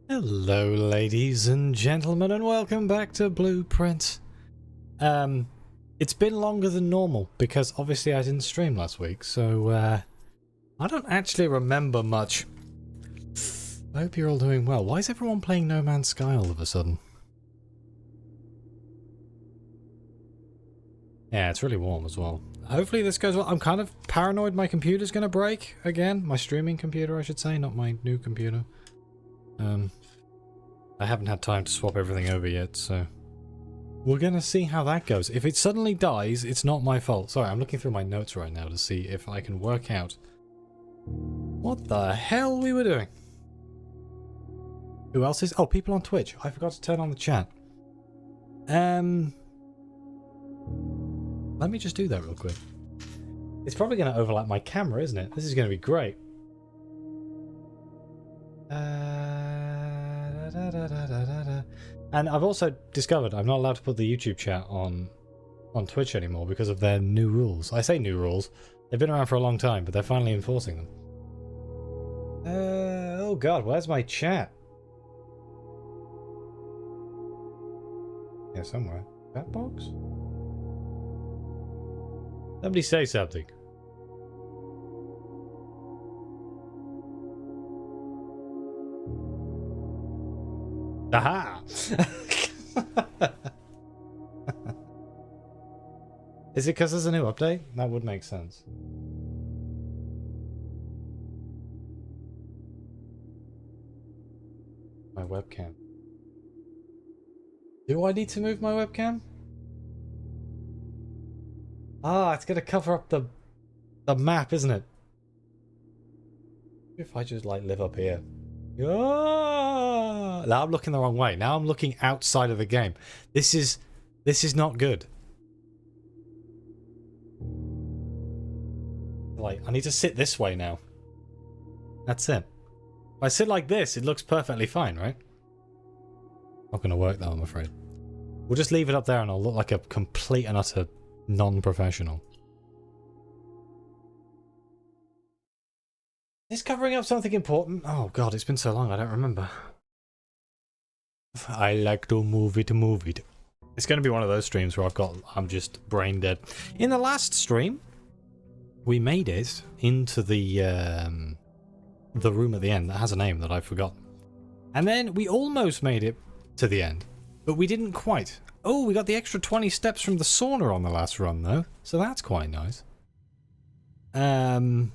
Hello, ladies and gentlemen, and welcome back to Blueprint. It's been longer than normal because obviously I didn't stream last week, so I don't actually remember much. I hope you're all doing well. Why is everyone playing No Man's Sky all of a sudden? Yeah, it's really warm as well. Hopefully this goes well. I'm kind of paranoid my computer's gonna break again. My streaming computer, I should say, not my new computer. I haven't had time to swap everything over yet, so we're gonna see how that goes. If it suddenly dies, it's not my fault. Sorry, I'm looking through my notes right now to see if I can work out what the hell we were doing. Who else is? Oh, people on Twitch. I forgot to turn on the chat. Let me just do that real quick. It's probably going to overlap my camera, isn't it? This is going to be great. And I've also discovered I'm not allowed to put the YouTube chat on Twitch anymore because of their new rules. I say new rules. They've been around for a long time, but they're finally enforcing them. Oh god, where's my chat? Yeah, somewhere. Chat box? Somebody say something. Aha! Is it because there's a new update? That would make sense. My webcam. Do I need to move my webcam? Ah, it's gonna cover up the map, isn't it? If I just like live up here. Ah! Now I'm looking the wrong way. Now I'm looking outside of the game. This is not good. Like, I need to sit this way now. That's it. If I sit like this, it looks perfectly fine, right? Not gonna work though, I'm afraid. We'll just leave it up there and I'll look like a complete and utter non-professional. Is covering up something important? Oh god, it's been so long, I don't remember. I like to move it. It's going to be one of those streams where I'm just brain dead. In the last stream, we made it into the room at the end that has a name that I've forgotten. And then we almost made it to the end, but we didn't quite. Oh, we got the extra 20 steps from the sauna on the last run though, so that's quite nice. There's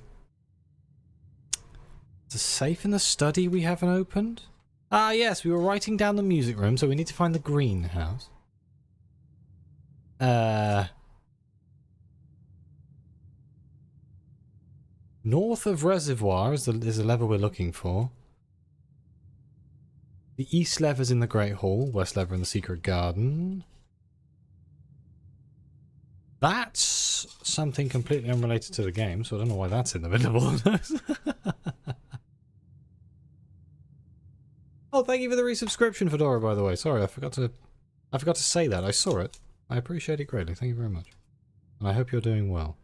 a safe in the study we haven't opened. Ah yes, we were writing down the music room, so we need to find the greenhouse. North of Reservoir is the lever we're looking for. The east lever's in the Great Hall, west lever in the Secret Garden. That's something completely unrelated to the game, so I don't know why that's in the middle of all of those. Oh, thank you for the resubscription, Fedora, by the way. Sorry, I forgot to say that. I saw it. I appreciate it greatly. Thank you very much. And I hope you're doing well.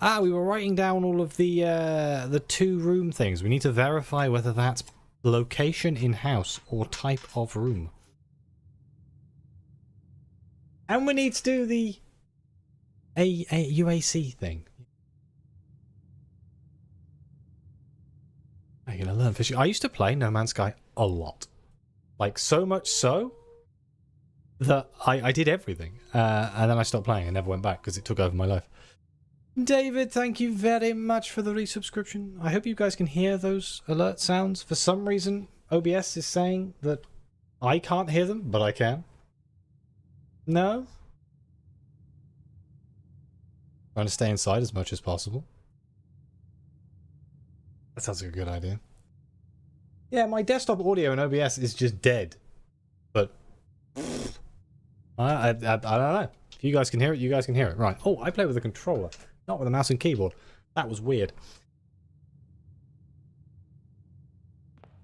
Ah, we were writing down all of the two-room things. We need to verify whether that's location in-house or type of room. And we need to do the UAC thing. I'm gonna learn fishing. I used to play No Man's Sky a lot. Like, so much so that I did everything. And then I stopped playing and never went back because it took over my life. David, thank you very much for the resubscription. I hope you guys can hear those alert sounds. For some reason, OBS is saying that I can't hear them, but I can. No? Trying to stay inside as much as possible. That sounds like a good idea. Yeah, my desktop audio in OBS is just dead. But I don't know. If you guys can hear it, you guys can hear it. Right. Oh, I play with a controller, not with a mouse and keyboard. That was weird.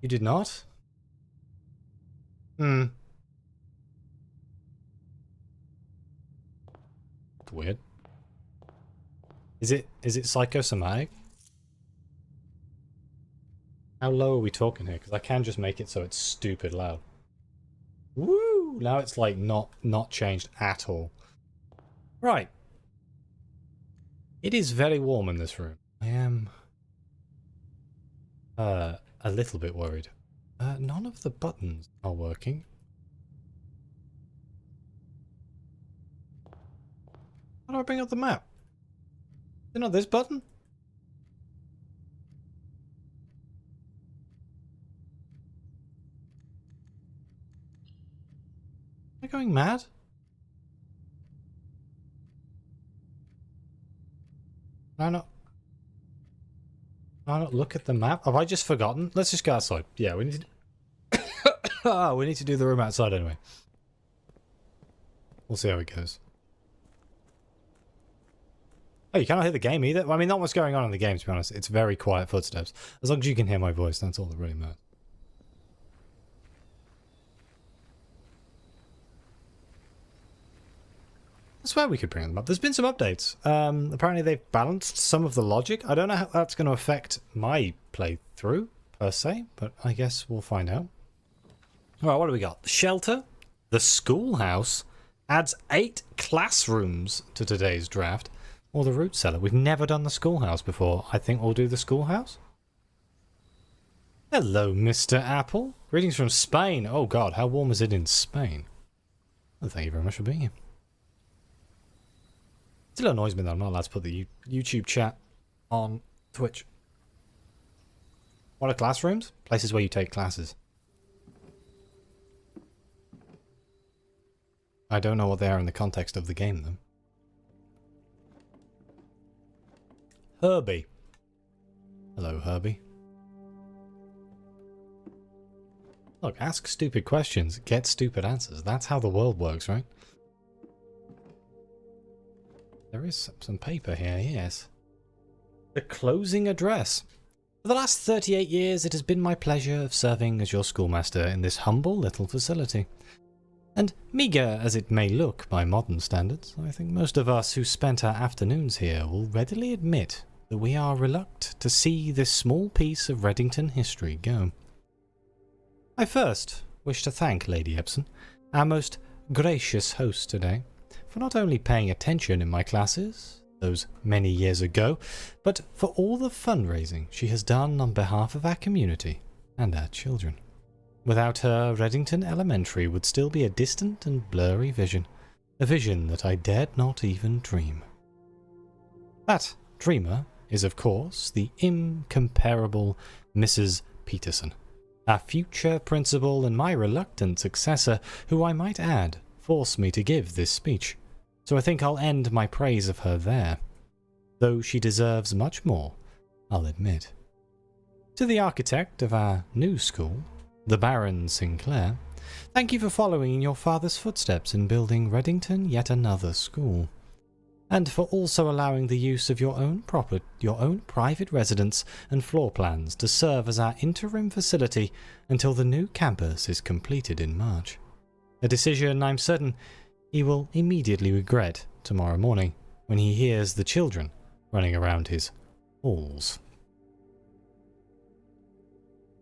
You did not? Hmm. Weird. Is it psychosomatic? How low are we talking here? Because I can just make it so it's stupid loud. Woo! Now it's like not changed at all. Right. It is very warm in this room. I am a little bit worried. None of the buttons are working. How do I bring up the map? Is it not this button? Am I going mad? Can I not look at the map? Have I just forgotten? Let's just go outside. Yeah, we need to... we need to do the room outside anyway. We'll see how it goes. Oh, you cannot hear the game either? I mean, not what's going on in the game, to be honest. It's very quiet footsteps. As long as you can hear my voice, that's all that really matters. I swear we could bring them up. There's been some updates. Apparently they've balanced some of the logic. I don't know how that's going to affect my playthrough, per se, but I guess we'll find out. Alright, what do we got? The shelter, the schoolhouse, adds 8 classrooms to today's draft, or the root cellar. We've never done the schoolhouse before. I think we'll do the schoolhouse. Hello, Mr. Apple. Greetings from Spain. Oh god, how warm is it in Spain? Well, thank you very much for being here. Still annoys me that I'm not allowed to put the YouTube chat on Twitch. What are classrooms? Places where you take classes. I don't know what they are in the context of the game, though. Herbie. Hello, Herbie. Look, ask stupid questions, get stupid answers. That's how the world works, right? There is some paper here, yes. The closing address. For the last 38 years, it has been my pleasure of serving as your schoolmaster in this humble little facility. And meagre as it may look by modern standards, I think most of us who spent our afternoons here will readily admit that we are reluctant to see this small piece of Reddington history go. I first wish to thank Lady Epson, our most gracious host today, for not only paying attention in my classes, those many years ago, but for all the fundraising she has done on behalf of our community and our children. Without her, Reddington Elementary would still be a distant and blurry vision, a vision that I dared not even dream. That dreamer is, of course, the incomparable Mrs. Peterson, our future principal and my reluctant successor, who I might add, forced me to give this speech. So I think I'll end my praise of her there, though she deserves much more, I'll admit. To the architect of our new school, the Baron Sinclair, thank you for following in your father's footsteps in building Reddington yet another school, and for also allowing the use of your own private residence and floor plans to serve as our interim facility until the new campus is completed in March. A decision I'm certain he will immediately regret tomorrow morning when he hears the children running around his halls.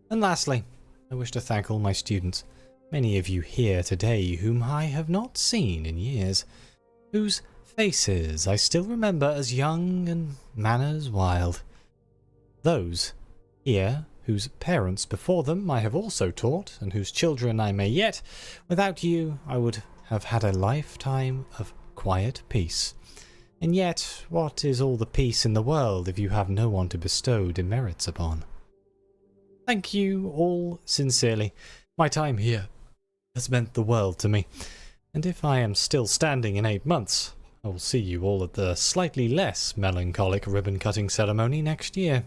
And lastly, I wish to thank all my students, many of you here today whom I have not seen in years, whose faces I still remember as young and manners wild. Those here whose parents before them I have also taught, and whose children I may yet. Without you, I would have had a lifetime of quiet peace. And yet, what is all the peace in the world if you have no one to bestow demerits upon? Thank you all sincerely. My time here has meant the world to me, and if I am still standing in 8 months, I will see you all at the slightly less melancholic ribbon-cutting ceremony next year.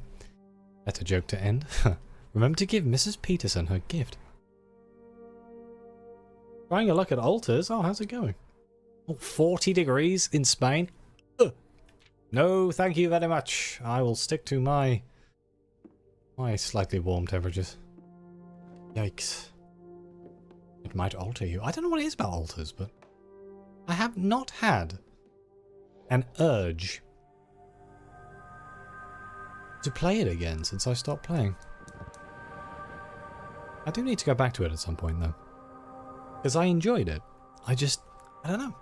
Better joke to end. Remember to give Mrs. Peterson her gift. Trying a look at altars. Oh, how's it going? Oh, 40 degrees in Spain. Ugh. No, thank you very much. I will stick to my slightly warm temperatures. Yikes. It might alter you. I don't know what it is about altars, but I have not had an urge to play it again since I stopped playing. I do need to go back to it at some point, though. Because I enjoyed it. I don't know.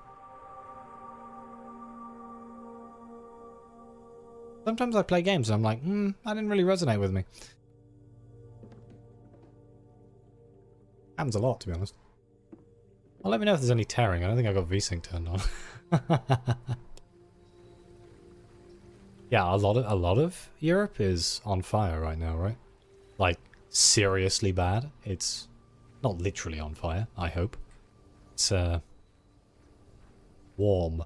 Sometimes I play games and I'm like, that didn't really resonate with me. Happens a lot, to be honest. Well, let me know if there's any tearing. I don't think I got VSync turned on. Yeah, a lot of Europe is on fire right now, right? Like, seriously bad. It's not literally on fire, I hope. It's, warm.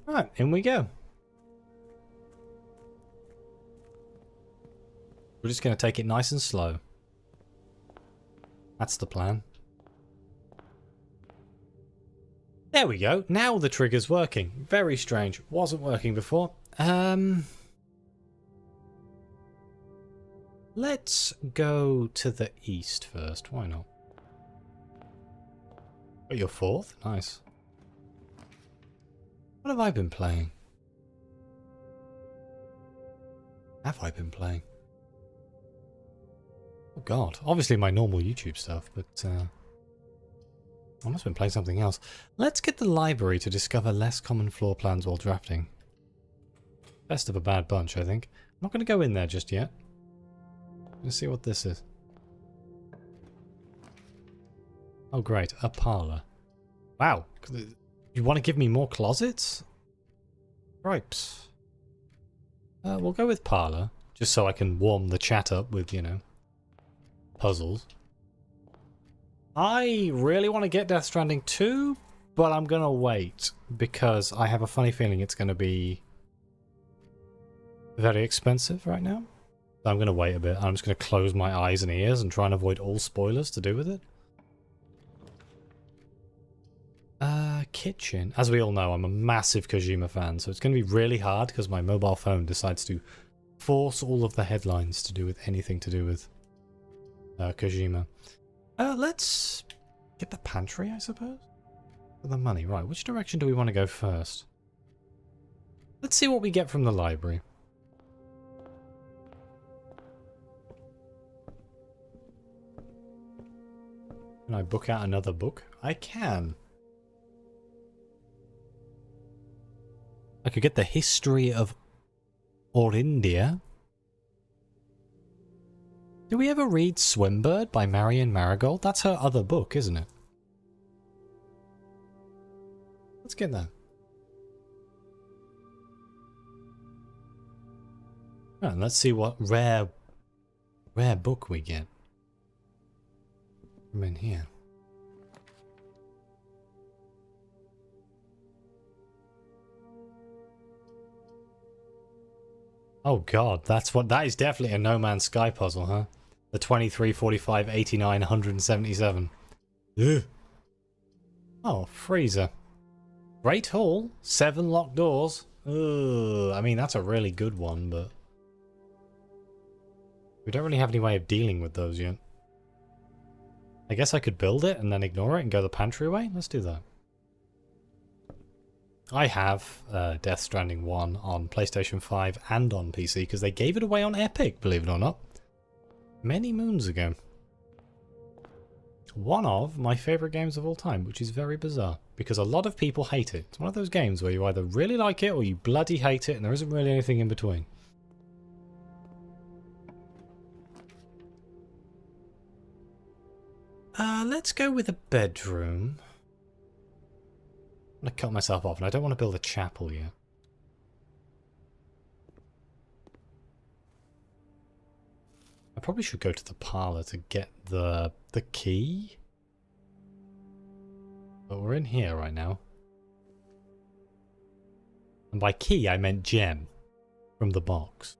Right, in we go. We're just going to take it nice and slow. That's the plan. There we go. Now the trigger's working. Very strange. Wasn't working before. Let's go to the east first. Why not? Oh, you're fourth? Nice. What have I been playing? Have I been playing? Oh god. Obviously my normal YouTube stuff, but I must have been playing something else. Let's get the library to discover less common floor plans while drafting. Best of a bad bunch, I think. I'm not going to go in there just yet. Let's see what this is. Oh great, a parlour. Wow. You want to give me more closets? Right. We'll go with parlour, just so I can warm the chat up with, you know, puzzles. I really want to get Death Stranding 2, but I'm going to wait, because I have a funny feeling it's going to be very expensive right now. So I'm going to wait a bit. I'm just going to close my eyes and ears and try and avoid all spoilers to do with it. Kitchen. As we all know, I'm a massive Kojima fan, so it's going to be really hard because my mobile phone decides to force all of the headlines to do with anything to do with Kojima. Let's get the pantry, I suppose? For the money. Right, which direction do we want to go first? Let's see what we get from the library. Can I book out another book? I can. I could get the history of Orindia. Did we ever read Swimbird by Marion Marigold? That's her other book, isn't it? Let's get that. Right, let's see what rare book we get from in here. Oh god, that is definitely a No Man's Sky puzzle, huh? The 23, 45, 89, 177. Ugh. Oh, freezer. Great Hall, 7 locked doors. Ugh, I mean, that's a really good one, but we don't really have any way of dealing with those yet. I guess I could build it and then ignore it and go the pantry way? Let's do that. I have Death Stranding 1 on PlayStation 5 and on PC because they gave it away on Epic, believe it or not. Many moons ago. One of my favourite games of all time, which is very bizarre because a lot of people hate it. It's one of those games where you either really like it or you bloody hate it and there isn't really anything in between. Let's go with a bedroom. I'm going to cut myself off and I don't want to build a chapel yet. I probably should go to the parlour to get the key. But we're in here right now. And by key I meant gem from the box.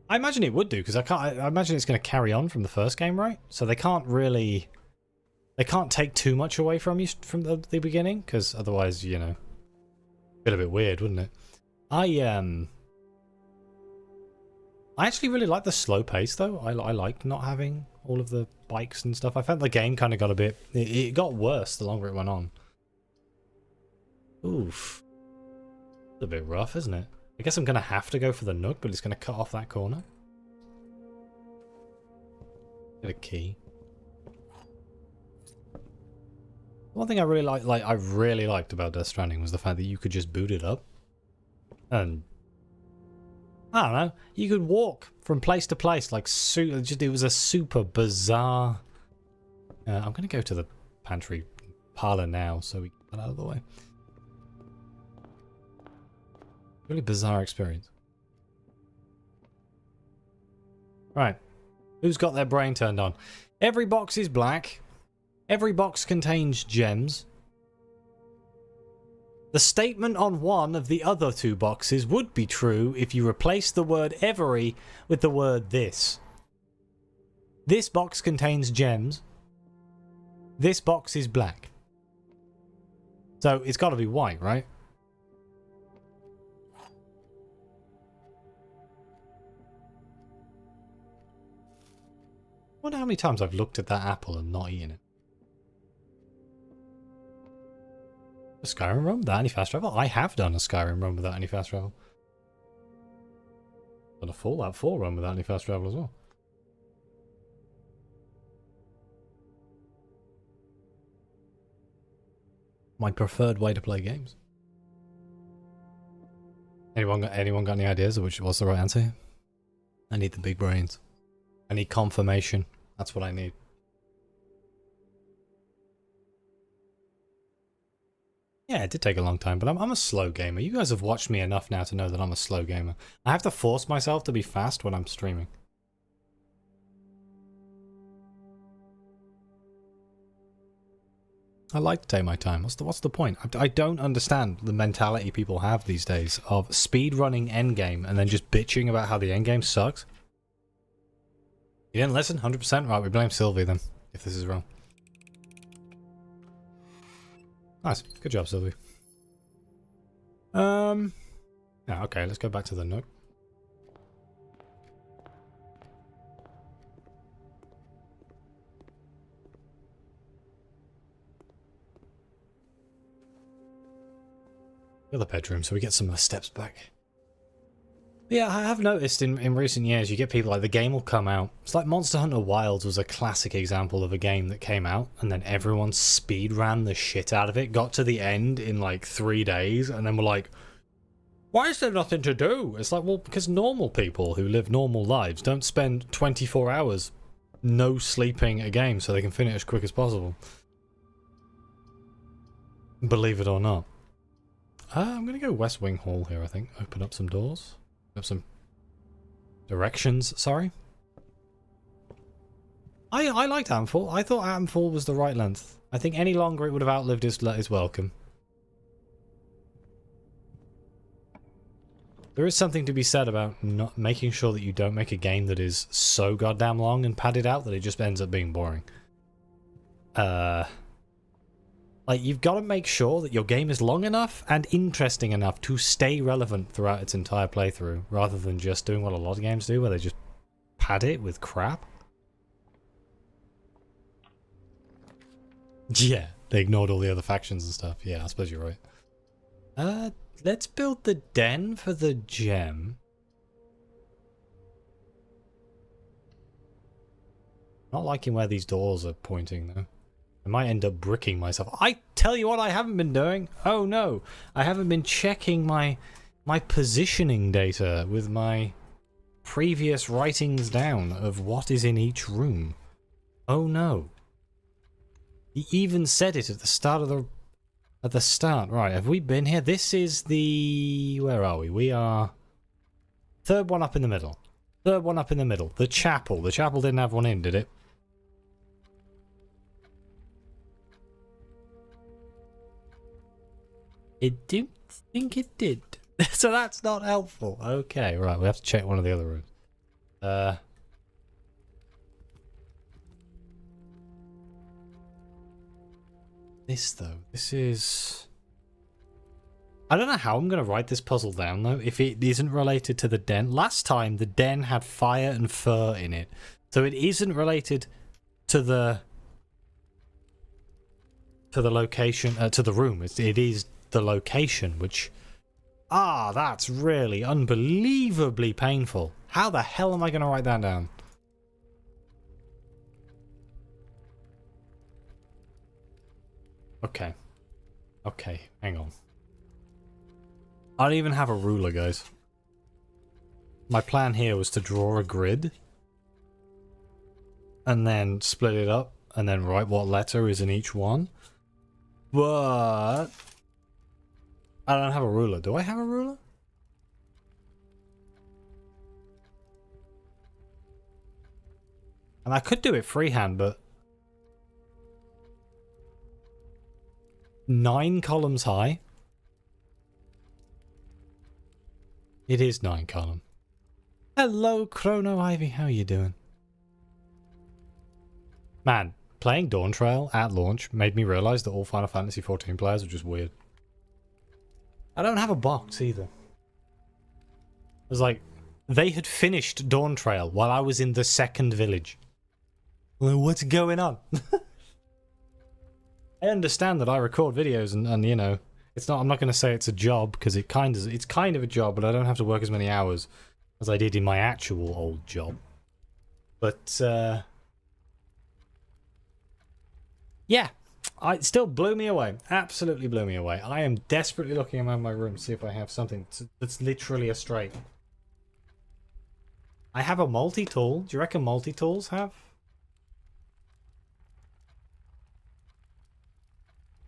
I imagine it would do because I imagine it's going to carry on from the first game, right? So they can't really... They can't take too much away from you from the beginning, because otherwise, you know, a bit weird, wouldn't it? I actually really like the slow pace, though. I like not having all of the bikes and stuff. I found the game kind of got a bit... It got worse the longer it went on. Oof. It's a bit rough, isn't it? I guess I'm going to have to go for the nook, but it's going to cut off that corner. Get a key. One thing I really liked about Death Stranding was the fact that you could just boot it up. And I don't know, you could walk from place to place like it was a super bizarre. I'm going to go to the pantry parlor now so we get that out of the way. Really bizarre experience. Right. Who's got their brain turned on? Every box is black. Every box contains gems. The statement on one of the other two boxes would be true if you replace the word every with the word this. This box contains gems. This box is black. So it's got to be white, right? I wonder how many times I've looked at that apple and not eaten it. A Skyrim run without any fast travel? I have done a Skyrim run without any fast travel. Done a Fallout 4 run without any fast travel as well. My preferred way to play games. Anyone got any ideas of what's the right answer? I need the big brains. I need confirmation. That's what I need. Yeah, it did take a long time, but I'm a slow gamer. You guys have watched me enough now to know that I'm a slow gamer. I have to force myself to be fast when I'm streaming. I like to take my time. What's the point? I don't understand the mentality people have these days of speedrunning endgame and then just bitching about how the endgame sucks. You didn't listen? 100%? Right, we blame Sylvie then, if this is wrong. Nice. Good job, Sylvie. Yeah, okay, let's go back to the nook. The bedroom, so we get some of the steps back. Yeah, I have noticed in recent years, you get people like the game will come out. It's like Monster Hunter Wilds was a classic example of a game that came out and then everyone speed ran the shit out of it, got to the end in like 3 days, and then were like, why is there nothing to do? It's like, well, because normal people who live normal lives don't spend 24 hours no sleeping a game so they can finish as quick as possible. Believe it or not. I'm going to go West Wing Hall here, I think. Open up some doors. Up some directions, sorry. I liked Amphall. I thought Amphall was the right length. I think any longer it would have outlived his welcome. There is something to be said about not making sure that you don't make a game that is so goddamn long and padded out that it just ends up being boring. Like, you've got to make sure that your game is long enough and interesting enough to stay relevant throughout its entire playthrough, rather than just doing what a lot of games do, where they just pad it with crap. Yeah, they ignored all the other factions and stuff. Yeah, I suppose you're right. Let's build the den for the gem. Not liking where these doors are pointing, though. I might end up bricking myself. I tell you what I haven't been doing. Oh no. I haven't been checking my positioning data with my previous writings down of what is in each room. Oh no. He even said it at the start of the start. Right, have we been here? This is the... Where are we? We are... Third one up in the middle. Third one up in the middle. The chapel. The chapel didn't have one in, did it? I don't think it did. So that's not helpful. Okay, right, we have to check one of the other rooms. This, though. This is... I don't know how I'm going to write this puzzle down, though, if it isn't related to the den. Last time, the den had fire and fur in it. So it isn't related to the location, to the room. It is the location, which Ah, that's really unbelievably painful. How the hell am I going to write that down? Okay. Okay, hang on. I don't even have a ruler, guys. My plan here was to draw a grid and then split it up and then write what letter is in each one. But I don't have a ruler. Do I have a ruler? And I could do it freehand, but 9 columns high. It is 9 column. Hello, Chrono Ivy. How are you doing? Man, playing Dawn Trail at launch made me realize that all Final Fantasy XIV players are just weird. I don't have a box either. It was like, they had finished Dawn Trail while I was in the second village. Well, what's going on? I understand that I record videos and you know, it's not. I'm not going to say it's a job because it's kind of a job, but I don't have to work as many hours as I did in my actual old job. But yeah, it still blew me away. Absolutely blew me away. I am desperately looking around my room to see if I have something that's literally a straight. I have a multi-tool. Do you reckon multi-tools have?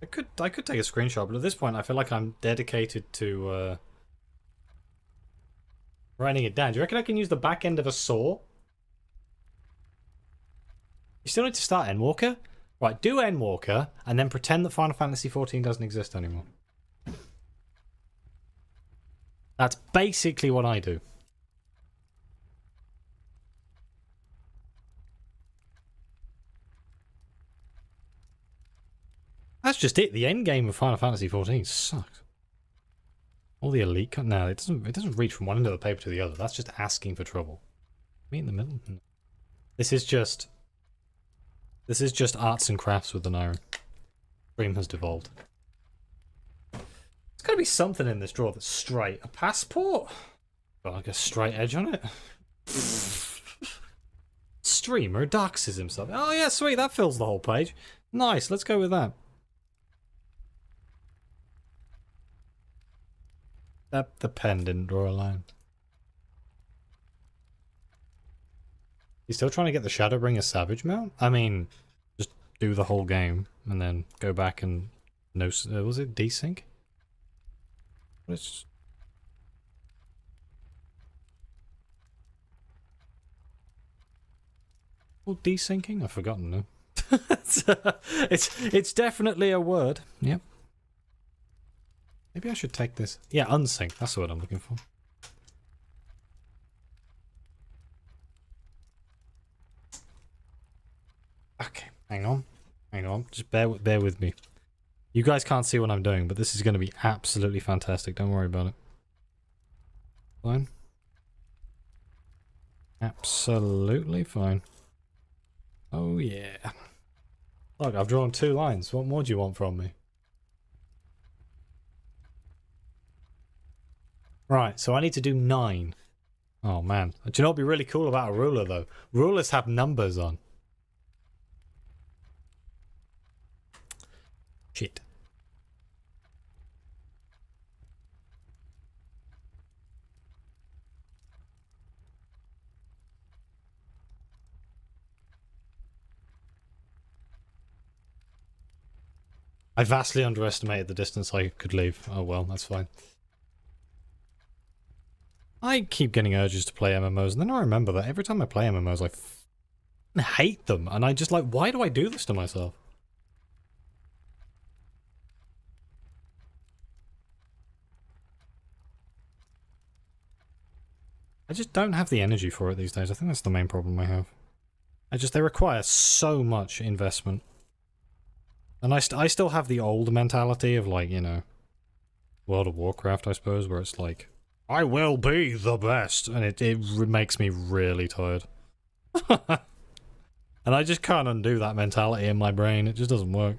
I could take a screenshot, but at this point I feel like I'm dedicated to writing it down. Do you reckon I can use the back end of a saw? You still need to start Endwalker? Right, do Endwalker, and then pretend that Final Fantasy XIV doesn't exist anymore. That's basically what I do. That's just it. The end game of Final Fantasy XIV sucks. All the elite... No, it doesn't reach from one end of the paper to the other. That's just asking for trouble. Me in the middle? No. This is just arts and crafts with Aneurin. Dream has devolved. There's got to be something in this drawer that's straight. A passport? Got like a straight edge on it? Streamer doxes himself. Oh yeah, sweet. That fills the whole page. Nice. Let's go with that. The pen didn't draw a line. You still trying to get the Shadowbringer Savage mount? I mean, just do the whole game and then go back and was it desync? Let's. Well, desyncing? I've forgotten now. It's definitely a word. Yep. Maybe I should take this. Yeah, unsync. That's the word I'm looking for. Okay, hang on. Hang on. Just bear with me. You guys can't see what I'm doing, but this is going to be absolutely fantastic. Don't worry about it. Fine. Absolutely fine. Oh, yeah. Look, I've drawn 2 lines. What more do you want from me? Right, so I need to do 9. Oh, man. Do you know what would be really cool about a ruler, though? Rulers have numbers on. Shit. I vastly underestimated the distance I could leave. Oh well, that's fine. I keep getting urges to play MMOs, and then I remember that every time I play MMOs, I hate them, and I just like, why do I do this to myself? I just don't have the energy for it these days. I think that's the main problem I have. They require so much investment. And I still have the old mentality of, like, you know, World of Warcraft, I suppose, where it's like, I will be the best, and it makes me really tired. And I just can't undo that mentality in my brain. It just doesn't work.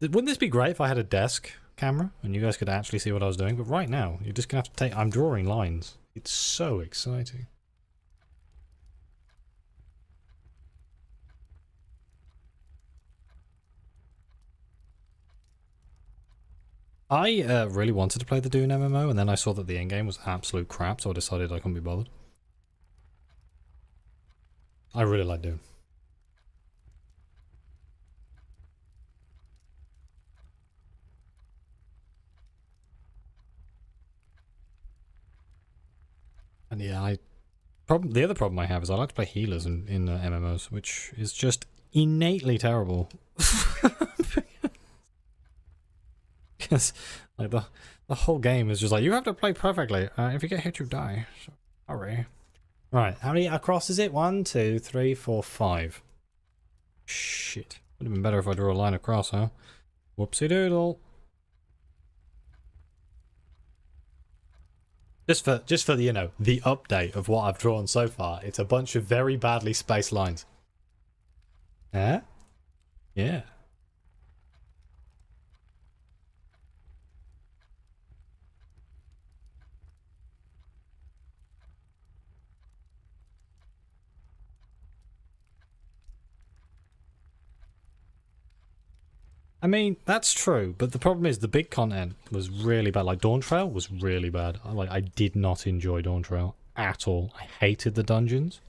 Wouldn't this be great if I had a desk? camera and you guys could actually see what I was doing, but right now you're just gonna have to take. I'm drawing lines. It's so exciting. I really wanted to play the Dune MMO, and then I saw that the endgame was absolute crap, so I decided I couldn't be bothered. I really like Dune. And yeah, the other problem I have is I like to play healers in MMOs, which is just innately terrible. Because like the whole game is just like, you have to play perfectly. If you get hit, you die. So, sorry. Right, how many across is it? 1, 2, 3, 4, 5. Shit. Would have been better if I drew a line across, huh? Whoopsie doodle. Just for the, you know, the update of what I've drawn so far, it's a bunch of very badly spaced lines. Huh? Yeah. I mean, that's true, but the problem is the big content was really bad. Like, Dawn Trail was really bad. I did not enjoy Dawn Trail at all. I hated the dungeons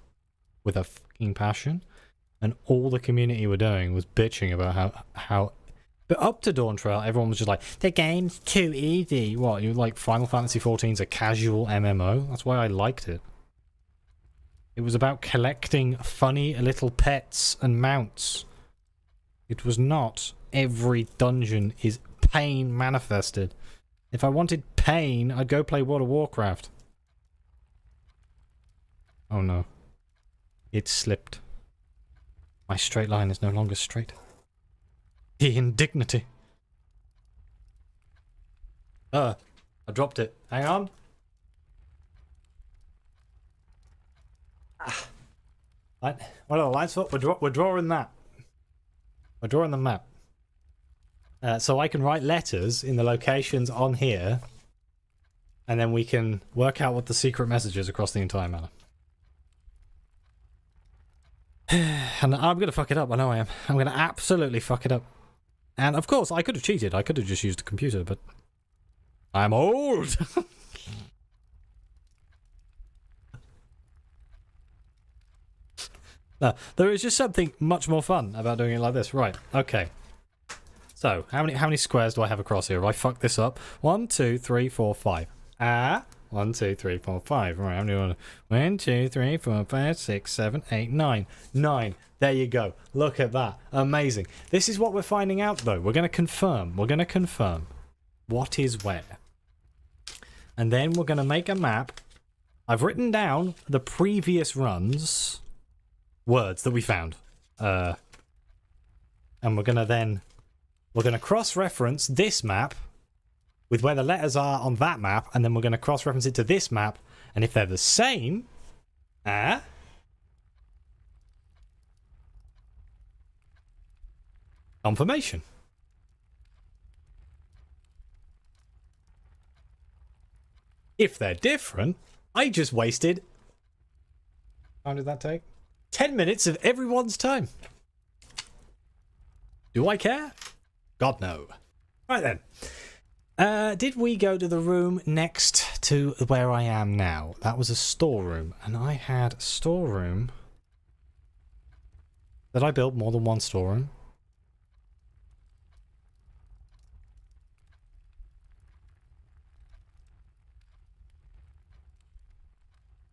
with a fucking passion, and all the community were doing was bitching about how. But up to Dawn Trail, everyone was just like, the game's too easy. What, you like Final Fantasy XIV's a casual MMO? That's why I liked it. It was about collecting funny little pets and mounts. It was not every dungeon is pain manifested. If I wanted pain, I'd go play World of Warcraft. Oh no. It slipped. My straight line is no longer straight. The indignity. I dropped it. Hang on. What are the lines for? We're drawing that. We're drawing the map. So I can write letters in the locations on here, and then we can work out what the secret message is across the entire map. And I'm going to fuck it up, I know I am. I'm going to absolutely fuck it up. And of course, I could have cheated. I could have just used a computer, but I'm old! No, there is just something much more fun about doing it like this. Right, okay. So, how many squares do I have across here? Have I fucked this up? 1, 2, 3, 4, 5. 1, 2, 3, 4, 5. Right, how many want 1, 2, 3, 4, 5, 6, 7, 8, 9. 9. There you go. Look at that. Amazing. This is what we're finding out, though. We're going to confirm. We're going to confirm what is where. And then we're going to make a map. I've written down the previous runs' words that we found. And we're going to then... We're going to cross-reference this map with where the letters are on that map, and then we're going to cross-reference it to this map, and if they're the same... confirmation. If they're different, I just wasted... How long did that take? 10 minutes of everyone's time. Do I care? God, no. Right then. Did we go to the room next to where I am now? That was a storeroom, and I had a storeroom. Did I build more than one storeroom?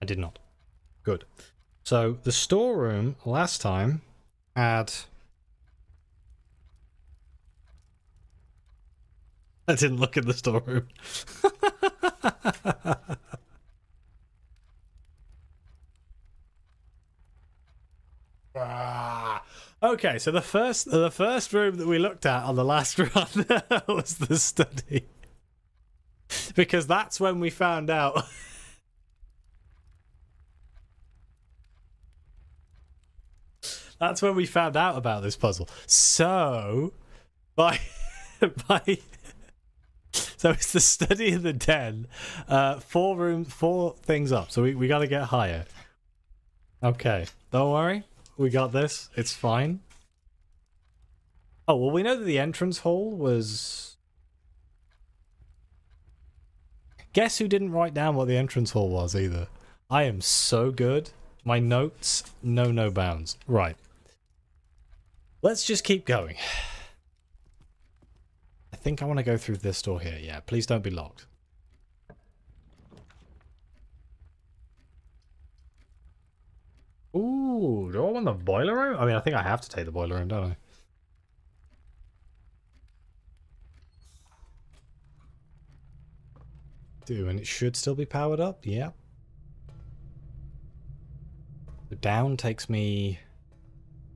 I did not. Good. So, the storeroom last time had... I didn't look at the storeroom. Okay, so the first room that we looked at on the last run was the study. Because that's when we found out. That's when we found out about this puzzle. So, by So it's the study in the den. 4 rooms, 4 things up. So we got to get higher. Okay, don't worry. We got this. It's fine. Oh, well, we know that the entrance hall was... Guess who didn't write down what the entrance hall was either? I am so good. My notes, no bounds. Right. Let's just keep going. I think I want to go through this door here. Yeah, please don't be locked. Ooh, do I want the boiler room? I mean, I think I have to take the boiler room, don't I? Do, and it should still be powered up? Yeah. The down takes me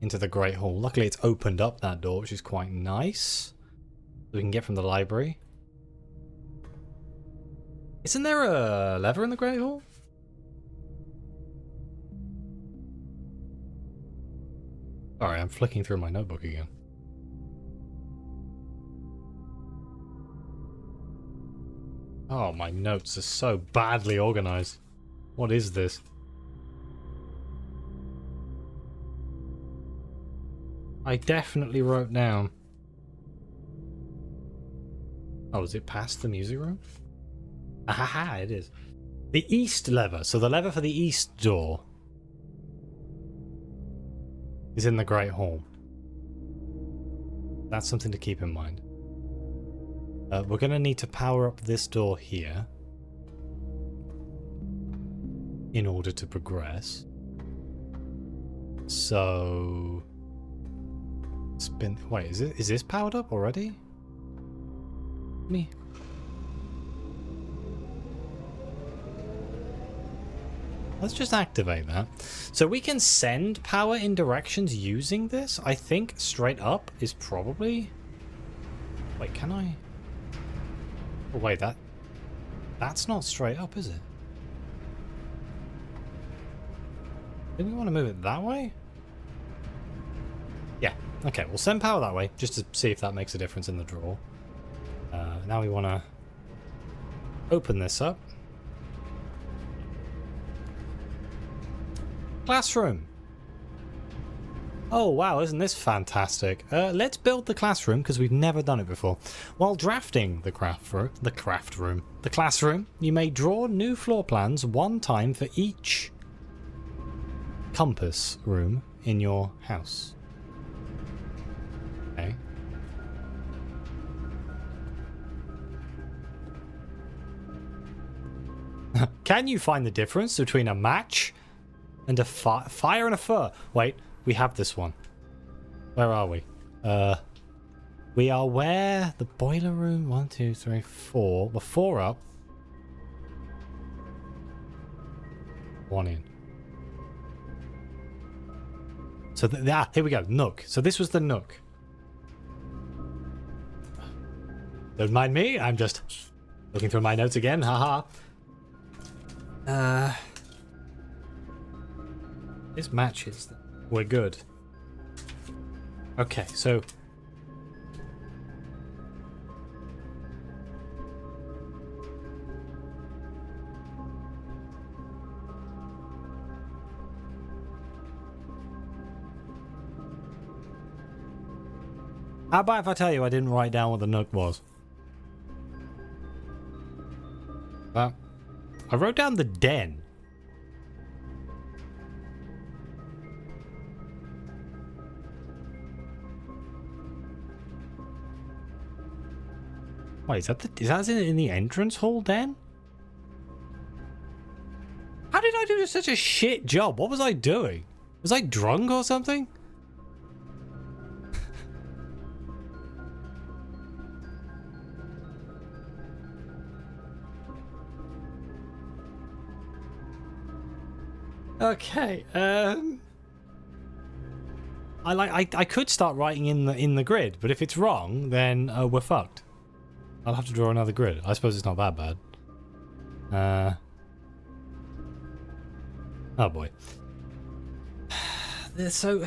into the Great Hall. Luckily, it's opened up that door, which is quite nice. So we can get from the library. Isn't there a lever in the Great Hall? Sorry, I'm flicking through my notebook again. Oh, my notes are so badly organized. What is this? I definitely wrote down. Oh, is it past the music room? Ahaha, it is. The east lever. So the lever for the east door is in the Great Hall. That's something to keep in mind. We're going to need to power up this door here in order to progress. So... Spin... Wait, is this powered up already? Me. Let's just activate that. So we can send power in directions using this. I think straight up is probably... Wait, can I... Oh, wait, that's not straight up, is it? Didn't we want to move it that way? Yeah, okay, we'll send power that way, just to see if that makes a difference in the draw. Now we want to open this up. Classroom! Oh wow, isn't this fantastic? Let's build the classroom, because we've never done it before. While drafting the classroom, you may draw new floor plans one time for each compass room in your house. Okay. Can you find the difference between a match and a fire and a fur? Wait, we have this one. Where are we? We are where? The boiler room? 1, 2, 3, 4. We're 4 up. 1 in. So, here we go. Nook. So this was the nook. Don't mind me. I'm just looking through my notes again. Haha. This matches. We're good. Okay, so... How about if I tell you I didn't write down what the nook was? Well, I wrote down the den. Wait, is that in the entrance hall den? How did I do such a shit job? What was I doing? Was I drunk or something? Okay, I could start writing in the grid, but if it's wrong, then we're fucked. I'll have to draw another grid. I suppose it's not that bad. Oh boy. So,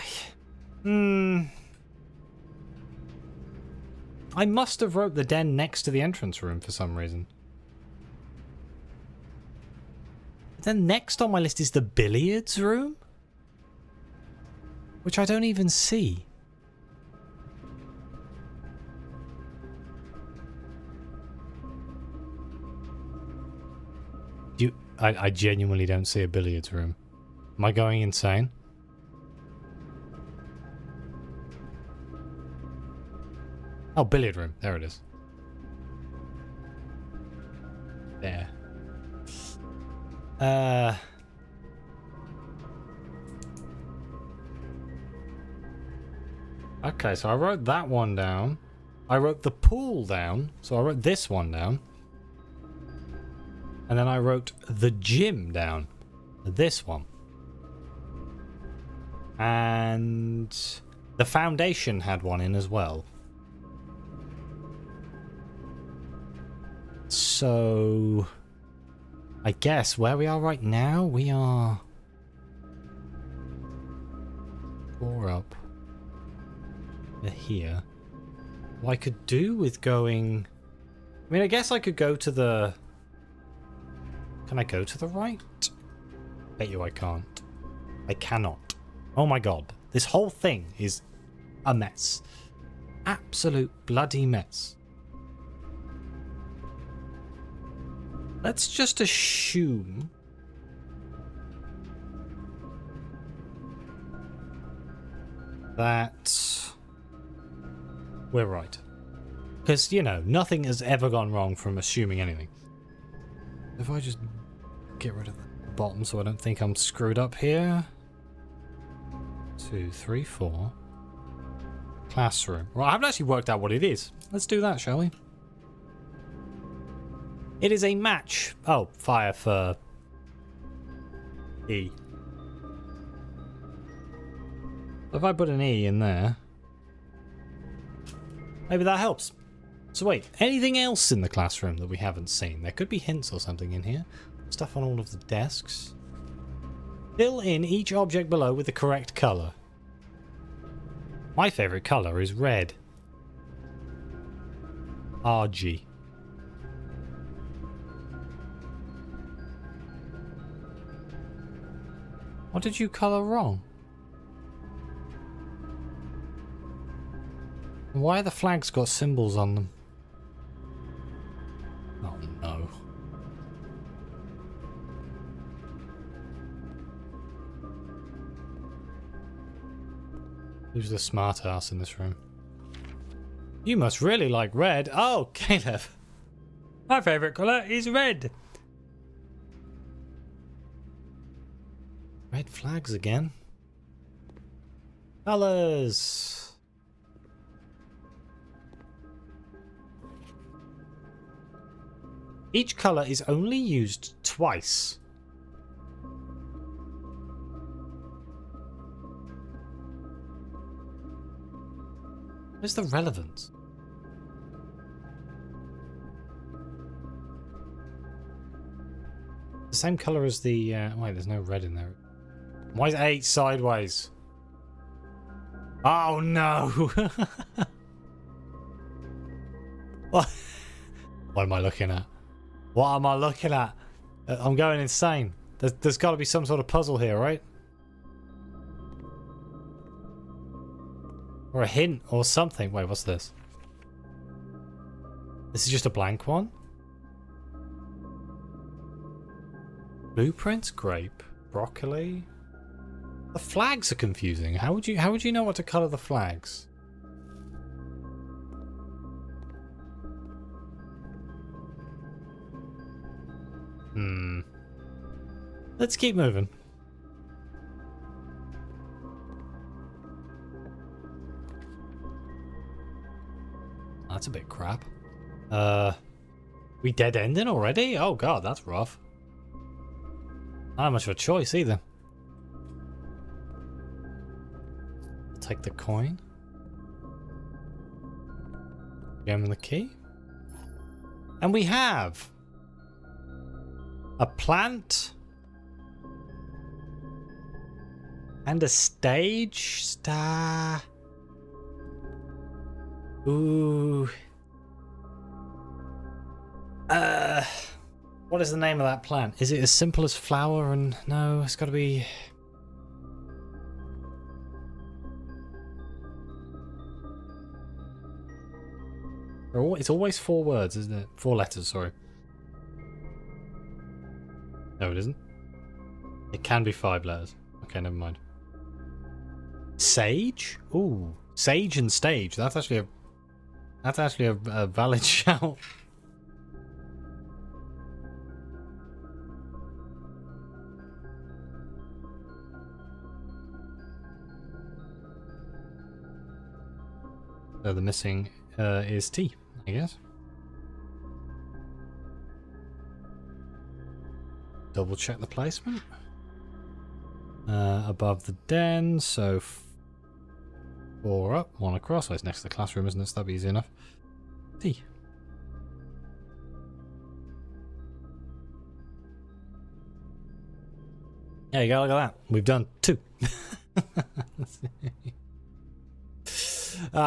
I must have wrote the den next to the entrance room for some reason. Then next on my list is the billiards room, which I don't even see. I genuinely don't see a billiards room. Am I going insane? Oh, billiard room. There it is. There. Okay, so I wrote that one down. I wrote the pool down. So I wrote this one down. And then I wrote the gym down. This one. And the foundation had one in as well. So I guess where we are right now, we are 4 up. We're here. What I could do with going... I mean, I guess I could go to the... Can I go to the right? Bet you I can't. I cannot. Oh my god. This whole thing is a mess. Absolute bloody mess. Let's just assume that we're right. Because, you know, nothing has ever gone wrong from assuming anything. If I just get rid of the bottom so I don't think I'm screwed up here. 2, 3, 4. Classroom. Right, I haven't actually worked out what it is. Let's do that, shall we? It is a match. Oh, fire for E. If I put an E in there, maybe that helps. So wait, anything else in the classroom that we haven't seen? There could be hints or something in here. Stuff on all of the desks. Fill in each object below with the correct colour. My favourite colour is red. RG. What did you colour wrong? Why have the flags got symbols on them? Oh no. Who's the smart ass in this room? You must really like red. Oh, Caleb. My favourite colour is red. Red flags again. Colours. Each colour is only used twice. Where's the relevance? The same colour as the... wait, there's no red in there. Why is 8 sideways? Oh no! What? What am I looking at? What am I looking at? I'm going insane. There's got to be some sort of puzzle here, right? Or a hint or something. Wait, what's this? This is just a blank one? Blueprints, grape, broccoli. The flags are confusing. How would you know what to colour the flags? Let's keep moving. That's a bit crap. We dead ending already? Oh god, that's rough. Not much of a choice either. Take the coin. Give him the key. And we have a plant and a stage star. Ooh. What is the name of that plant? Is it as simple as flower? And no, it's got to be. It's always 4 words, isn't it? 4 letters, sorry. No, it isn't. It can be 5 letters. Okay, never mind. Sage? Ooh, sage and stage. That's actually a valid shout. So the missing is T, I guess. Double check the placement. Above the den, so 4 up, 1 across. Oh, it's next to the classroom, isn't it? So that'd be easy enough. T. There you go, look at that. We've done 2.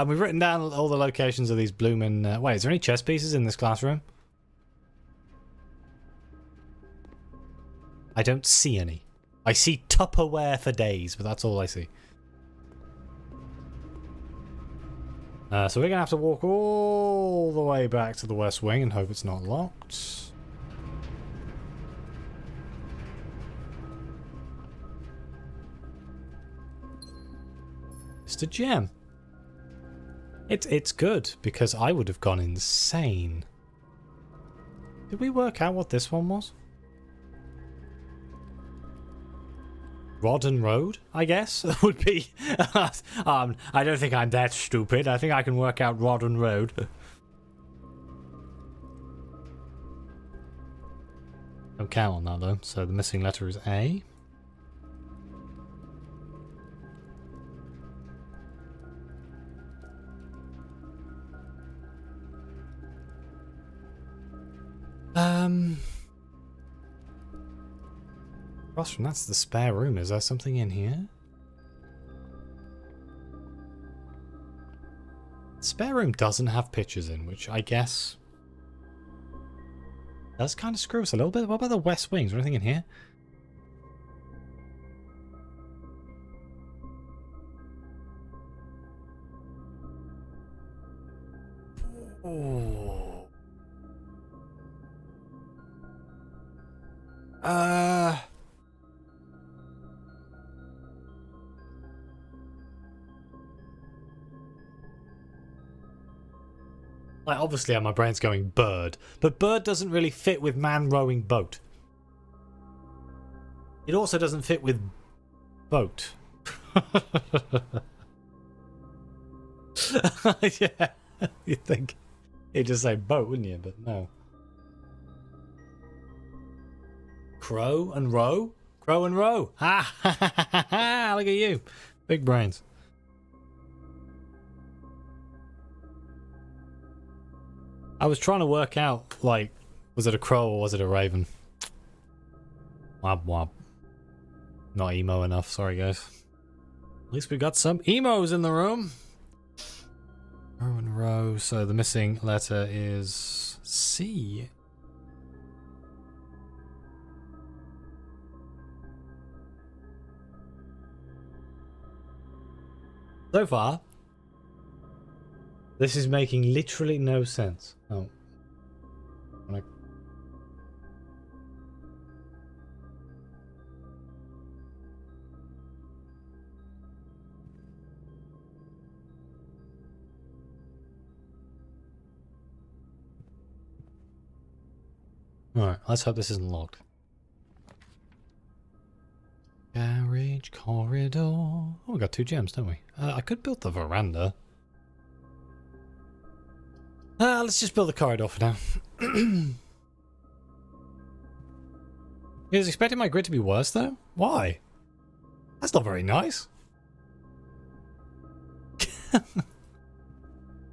We've written down all the locations of these bloomin'... wait, is there any chess pieces in this classroom? I don't see any. I see Tupperware for days, but that's all I see. So we're going to have to walk all the way back to the West Wing and hope it's not locked. Mr. Gem. It's good, because I would have gone insane. Did we work out what this one was? Rod and Road, I guess, would be... I don't think I'm that stupid. I think I can work out Rod and Road. Don't count on that, though. So the missing letter is A. Across from that's the spare room. Is there something in here? The spare room doesn't have pictures in, which I guess does kind of screw us a little bit. What about the West Wing? Is there anything in here? Oh. Like, obviously my brain's going bird, but bird doesn't really fit with man rowing boat. It also doesn't fit with boat. Yeah, you'd think you'd just say boat, wouldn't you? But no. Crow and row? Crow and row. Ha ha ha ha ha! Look at you. Big brains. I was trying to work out, like, was it a crow or was it a raven? Wab wab. Not emo enough, sorry guys. At least we got some emos in the room. Row and row, so the missing letter is C. So far, this is making literally no sense. Oh. Alright, let's hope this isn't locked. Garage corridor. Oh, we got 2 gems, don't we? I could build the veranda. Let's just build the corridor for now. I was expecting my grid to be worse, though? Why? That's not very nice.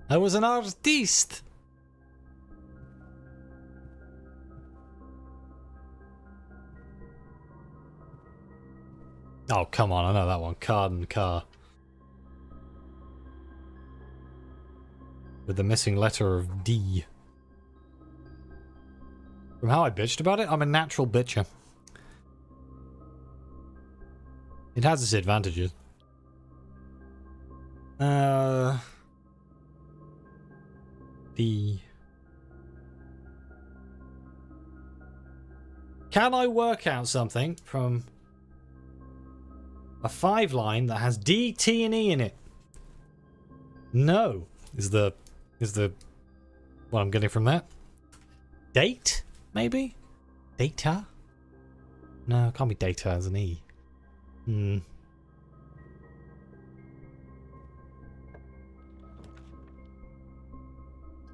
I was an artiste. Oh, come on, I know that one. Card and car. with the missing letter of D. From how I bitched about it, I'm a natural bitcher. It has its advantages. D. Can I work out something from a 5-line that has D, T, and E in it? No. Is the what I'm getting from that? Date? Maybe? Data? No, it can't be data as an E. We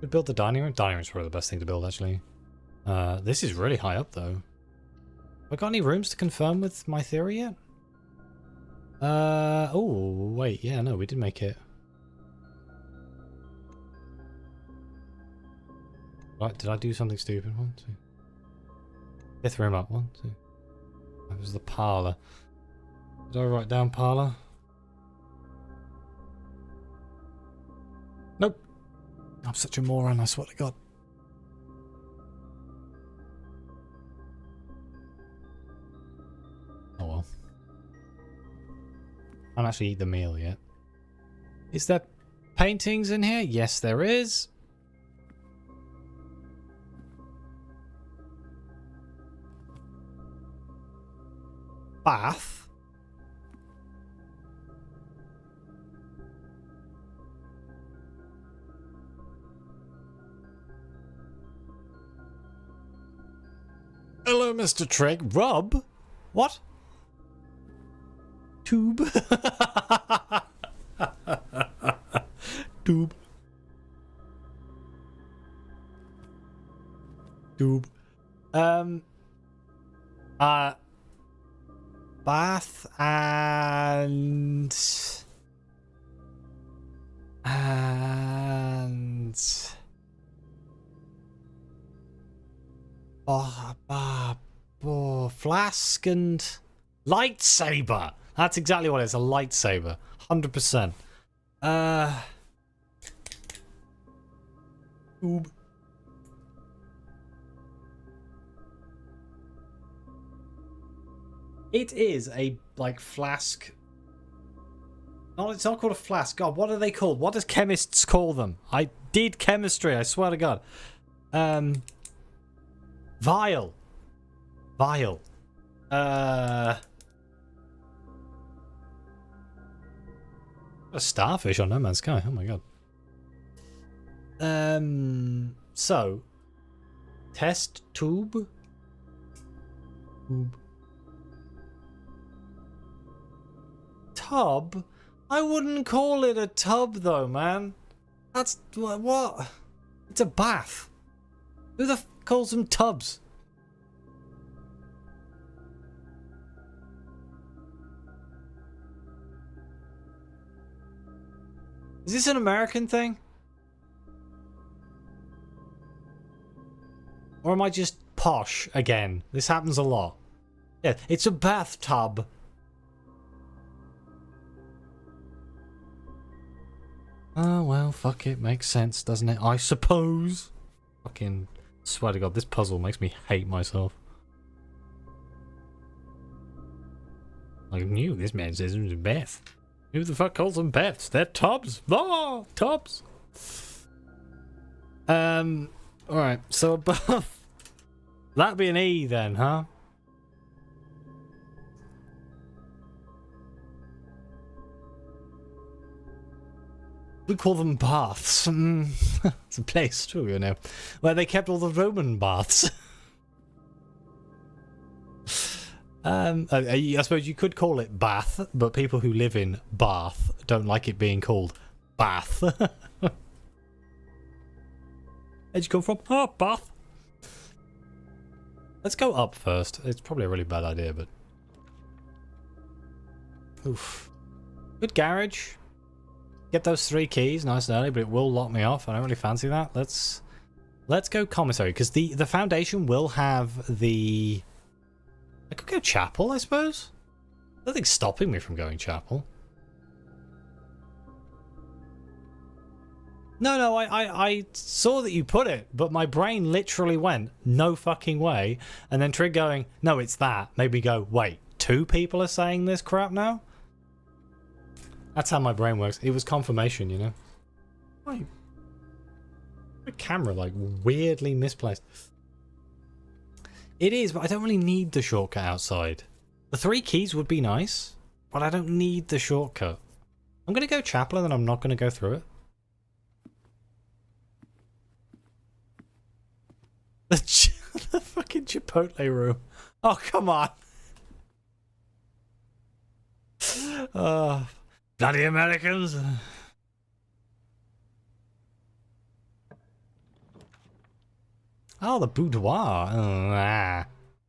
build the dining room? Dining room's probably the best thing to build, actually. This is really high up, though. Have I got any rooms to confirm with my theory yet? Oh, wait, yeah, no, we did make it. Right, did I do something stupid? 1, 2. 5th room up. 1, 2. That was the parlour. Did I write down parlour? Nope. I'm such a moron, I swear to God. Oh well. I haven't actually eaten the meal yet. Is there paintings in here? Yes, there is. Bath. Hello, Mr. Trigg. Rub? What? Tube? Tube. Tube. Bath and flask and lightsaber. That's exactly what it is, a lightsaber. 100%. Tube. It is a, like, flask. No, it's not called a flask. God, what are they called? What does chemists call them? I did chemistry, I swear to God. Vial. Vial. A starfish on No Man's Sky. Oh my God. So. Test tube. Tube. Tub? I wouldn't call it a tub though, man. That's what? It's a bath. Who the f calls them tubs? Is this an American thing? Or am I just posh again? This happens a lot. Yeah, it's a bathtub. Oh, well, fuck it. Makes sense, doesn't it? I suppose. Fucking swear to God, this puzzle makes me hate myself. I knew this man says it was a bath. Who the fuck calls them baths? They're tubs. Oh, tubs. Alright, so above. That'd be an E then, huh? We call them baths. It's a place too, you know, where they kept all the Roman baths. I suppose you could call it Bath, but people who live in Bath don't like it being called Bath. Where'd you come from? Oh, Bath. Let's go up first. It's probably a really bad idea, but... Oof. Good garage. Get those 3 keys nice and early, but it will lock me off. I don't really fancy that. Let's go commissary, because the foundation will have the... I could go chapel, I suppose. Nothing's stopping me from going chapel. No, I saw that you put it, but my brain literally went, no fucking way. And then Trig going, no, it's that. Made me go, wait, 2 people are saying this crap now? That's how my brain works. It was confirmation, you know? Why? The camera, like, weirdly misplaced. It is, but I don't really need the shortcut outside. The 3 keys would be nice, but I don't need the shortcut. I'm going to go chapel and then I'm not going to go through it. The fucking Chipotle room. Oh, come on. Bloody Americans. Oh, the boudoir.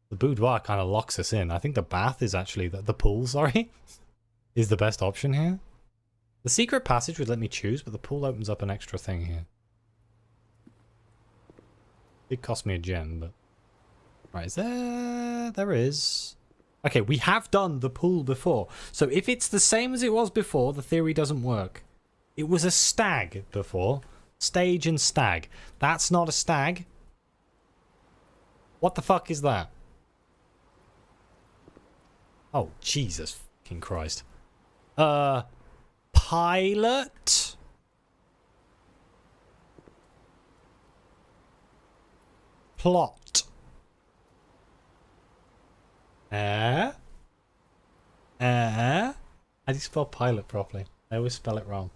The boudoir kind of locks us in. I think the bath is actually... The pool, sorry, is the best option here. The secret passage would let me choose, but the pool opens up an extra thing here. It cost me a gem, but... Right, is there... There is... Okay, we have done the pool before. So if it's the same as it was before, the theory doesn't work. It was a stag before. Stage and stag. That's not a stag. What the fuck is that? Oh, Jesus fucking Christ. Pilot? Plot. How do you spell pilot properly? I always spell it wrong.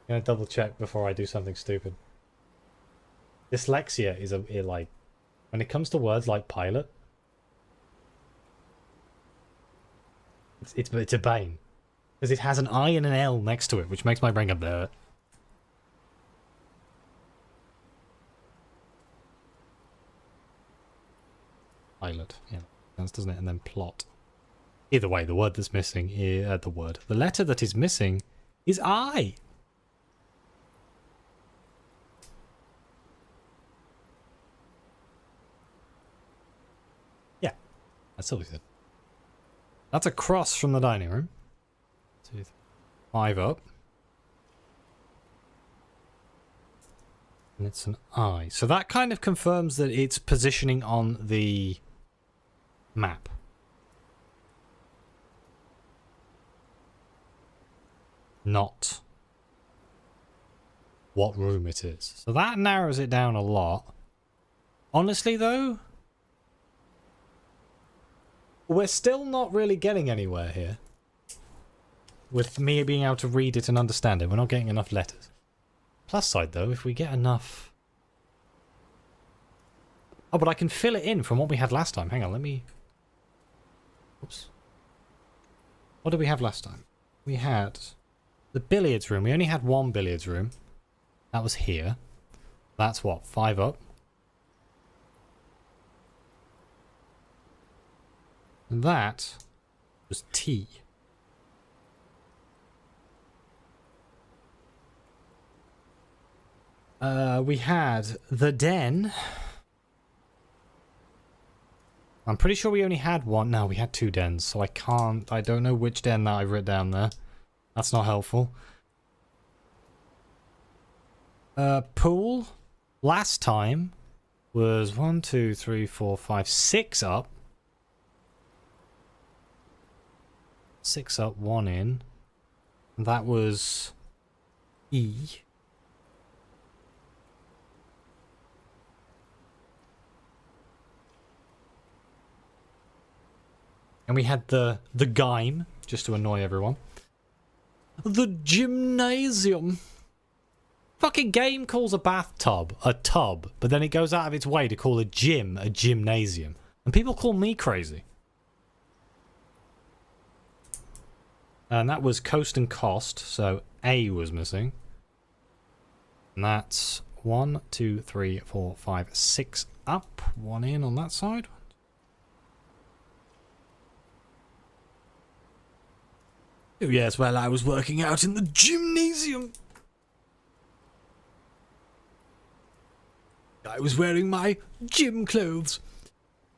I'm gonna double check before I do something stupid. Dyslexia is like... When it comes to words like pilot, it's a bane. Because it has an I and an L next to it, which makes my brain go blur. Pilot, yeah, doesn't it? And then plot. Either way, the word that's missing is the letter that is missing is I. Yeah, that's all he said. That's across from the dining room. 2, 3, 5 up. And it's an I. So that kind of confirms that it's positioning on the map. Not what room it is. So that narrows it down a lot. Honestly, though, we're still not really getting anywhere here. With me being able to read it and understand it. We're not getting enough letters. Plus side, though, if we get enough... Oh, but I can fill it in from what we had last time. Hang on, let me... Oops. What did we have last time? We had the billiards room. We only had 1 billiards room. That was here. That's what? 5 up. And that was T. We had the den. I'm pretty sure we only had 1. No, we had 2 dens, so I don't know which den that I've written down there. That's not helpful. Pool. Last time was 1, 2, 3, 4, 5, 6 up. 6 up, 1 in. And that was E. And we had the game, just to annoy everyone. The gymnasium. Fucking game calls a bathtub a tub, but then it goes out of its way to call a gym a gymnasium. And people call me crazy. And that was coast and cost, so A was missing. And that's 1, 2, 3, 4, 5, 6 up, 1 in on that side. Oh yes, well, I was working out in the gymnasium. I was wearing my gym clothes.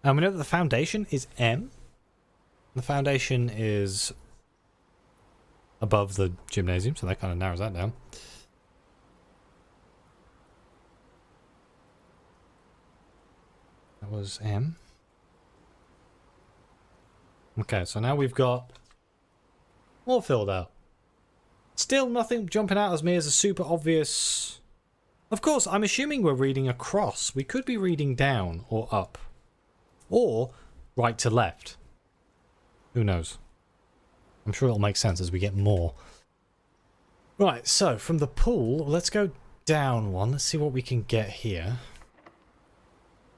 And we know that the foundation is M. The foundation is above the gymnasium, so that kind of narrows that down. was M. Okay, so now we've got more filled out. Still nothing jumping out as me as a super obvious... Of course, I'm assuming we're reading across. We could be reading down or up. Or right to left. Who knows? I'm sure it'll make sense as we get more. Right, so from the pool, let's go down one. Let's see what we can get here.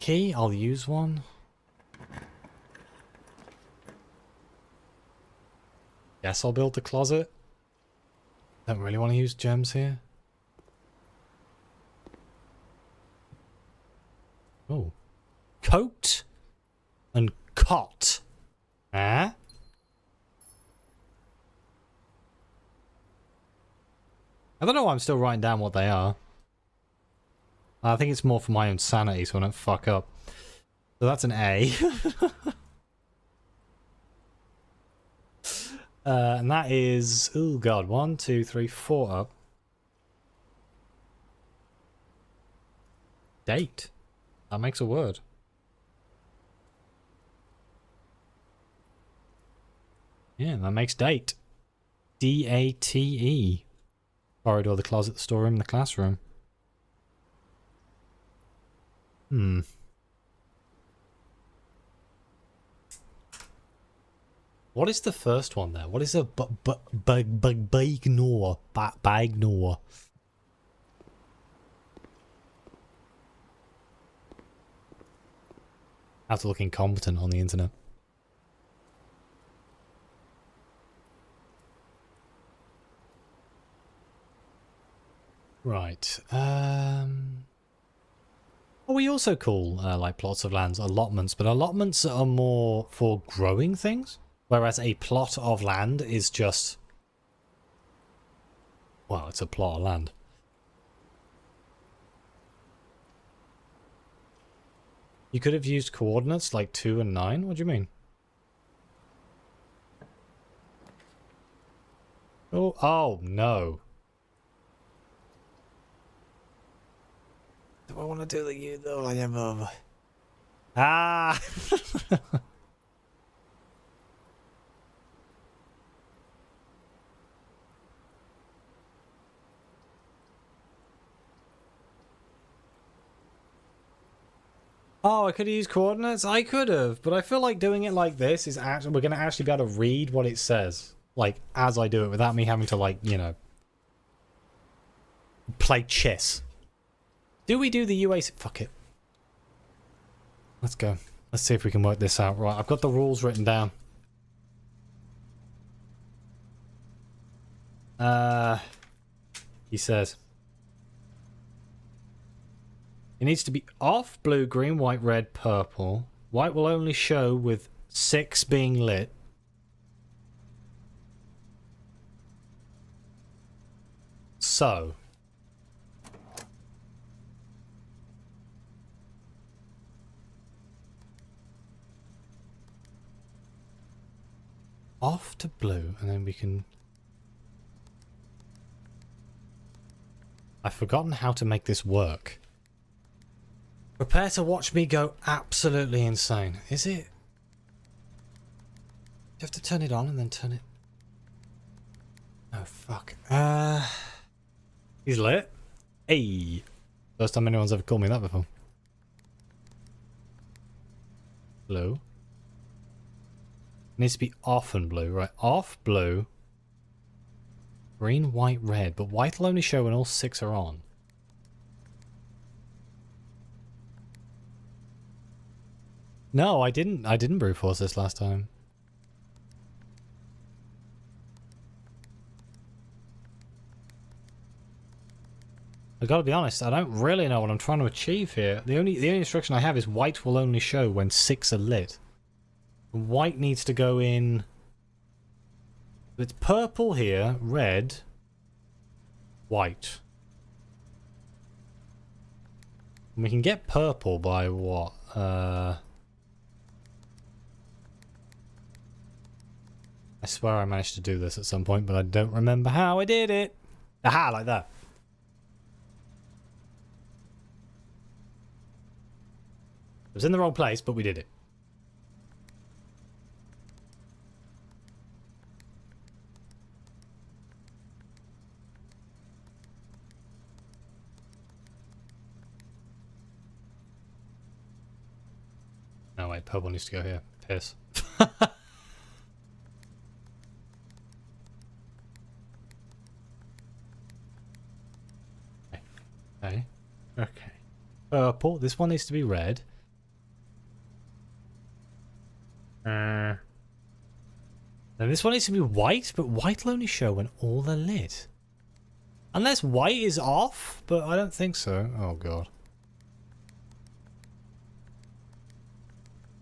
Key, I'll use one. Guess I'll build the closet. Don't really want to use gems here. Oh. Coat and cot. Huh? I don't know why I'm still writing down what they are. I think it's more for my own sanity so I don't fuck up. So that's an A. And that is, oh god, 1, 2, 3, 4 up. Date. That makes a word. Yeah, that makes date. D-A-T-E. Corridor, the closet, the storeroom, the classroom. What is the first one there? What is a bagnor? Bagnor. Have to look incompetent on the internet. Right. We also call like plots of lands allotments, but allotments are more for growing things, whereas a plot of land is just, well, it's a plot of land. You could have used coordinates like 2 and 9. What do you mean? Oh no. Do I want to do the U though? I am Ah. Oh, I could have used coordinates? I could have, but I feel like doing it like this is actually, we're going to actually be able to read what it says, like, as I do it, without me having to, like, you know, play chess. Do we do the UAC? Fuck it. Let's go. Let's see if we can work this out. Right, I've got the rules written down. He says it needs to be off blue, green, white, red, purple. White will only show with 6 being lit. So off to blue, and then we can... I've forgotten how to make this work. Prepare to watch me go absolutely insane. Is it? You have to turn it on and then turn it... Oh, fuck. He's lit. Hey. First time anyone's ever called me that before. Blue. Needs to be off and blue, right? Off, blue. Green, white, red. But white will only show when all 6 are on. No, I didn't brute force this last time. I gotta be honest, I don't really know what I'm trying to achieve here. The only instruction I have is white will only show when 6 are lit. White needs to go in... It's purple here, red, white. And we can get purple by what? I swear I managed to do this at some point, but I don't remember how I did it. Aha, like that. It was in the wrong place, but we did it. No, wait, purple needs to go here. Piss. Okay. Okay. Purple. This one needs to be red. Then this one needs to be white, but white will only show when all are lit. Unless white is off, but I don't think so. Oh god.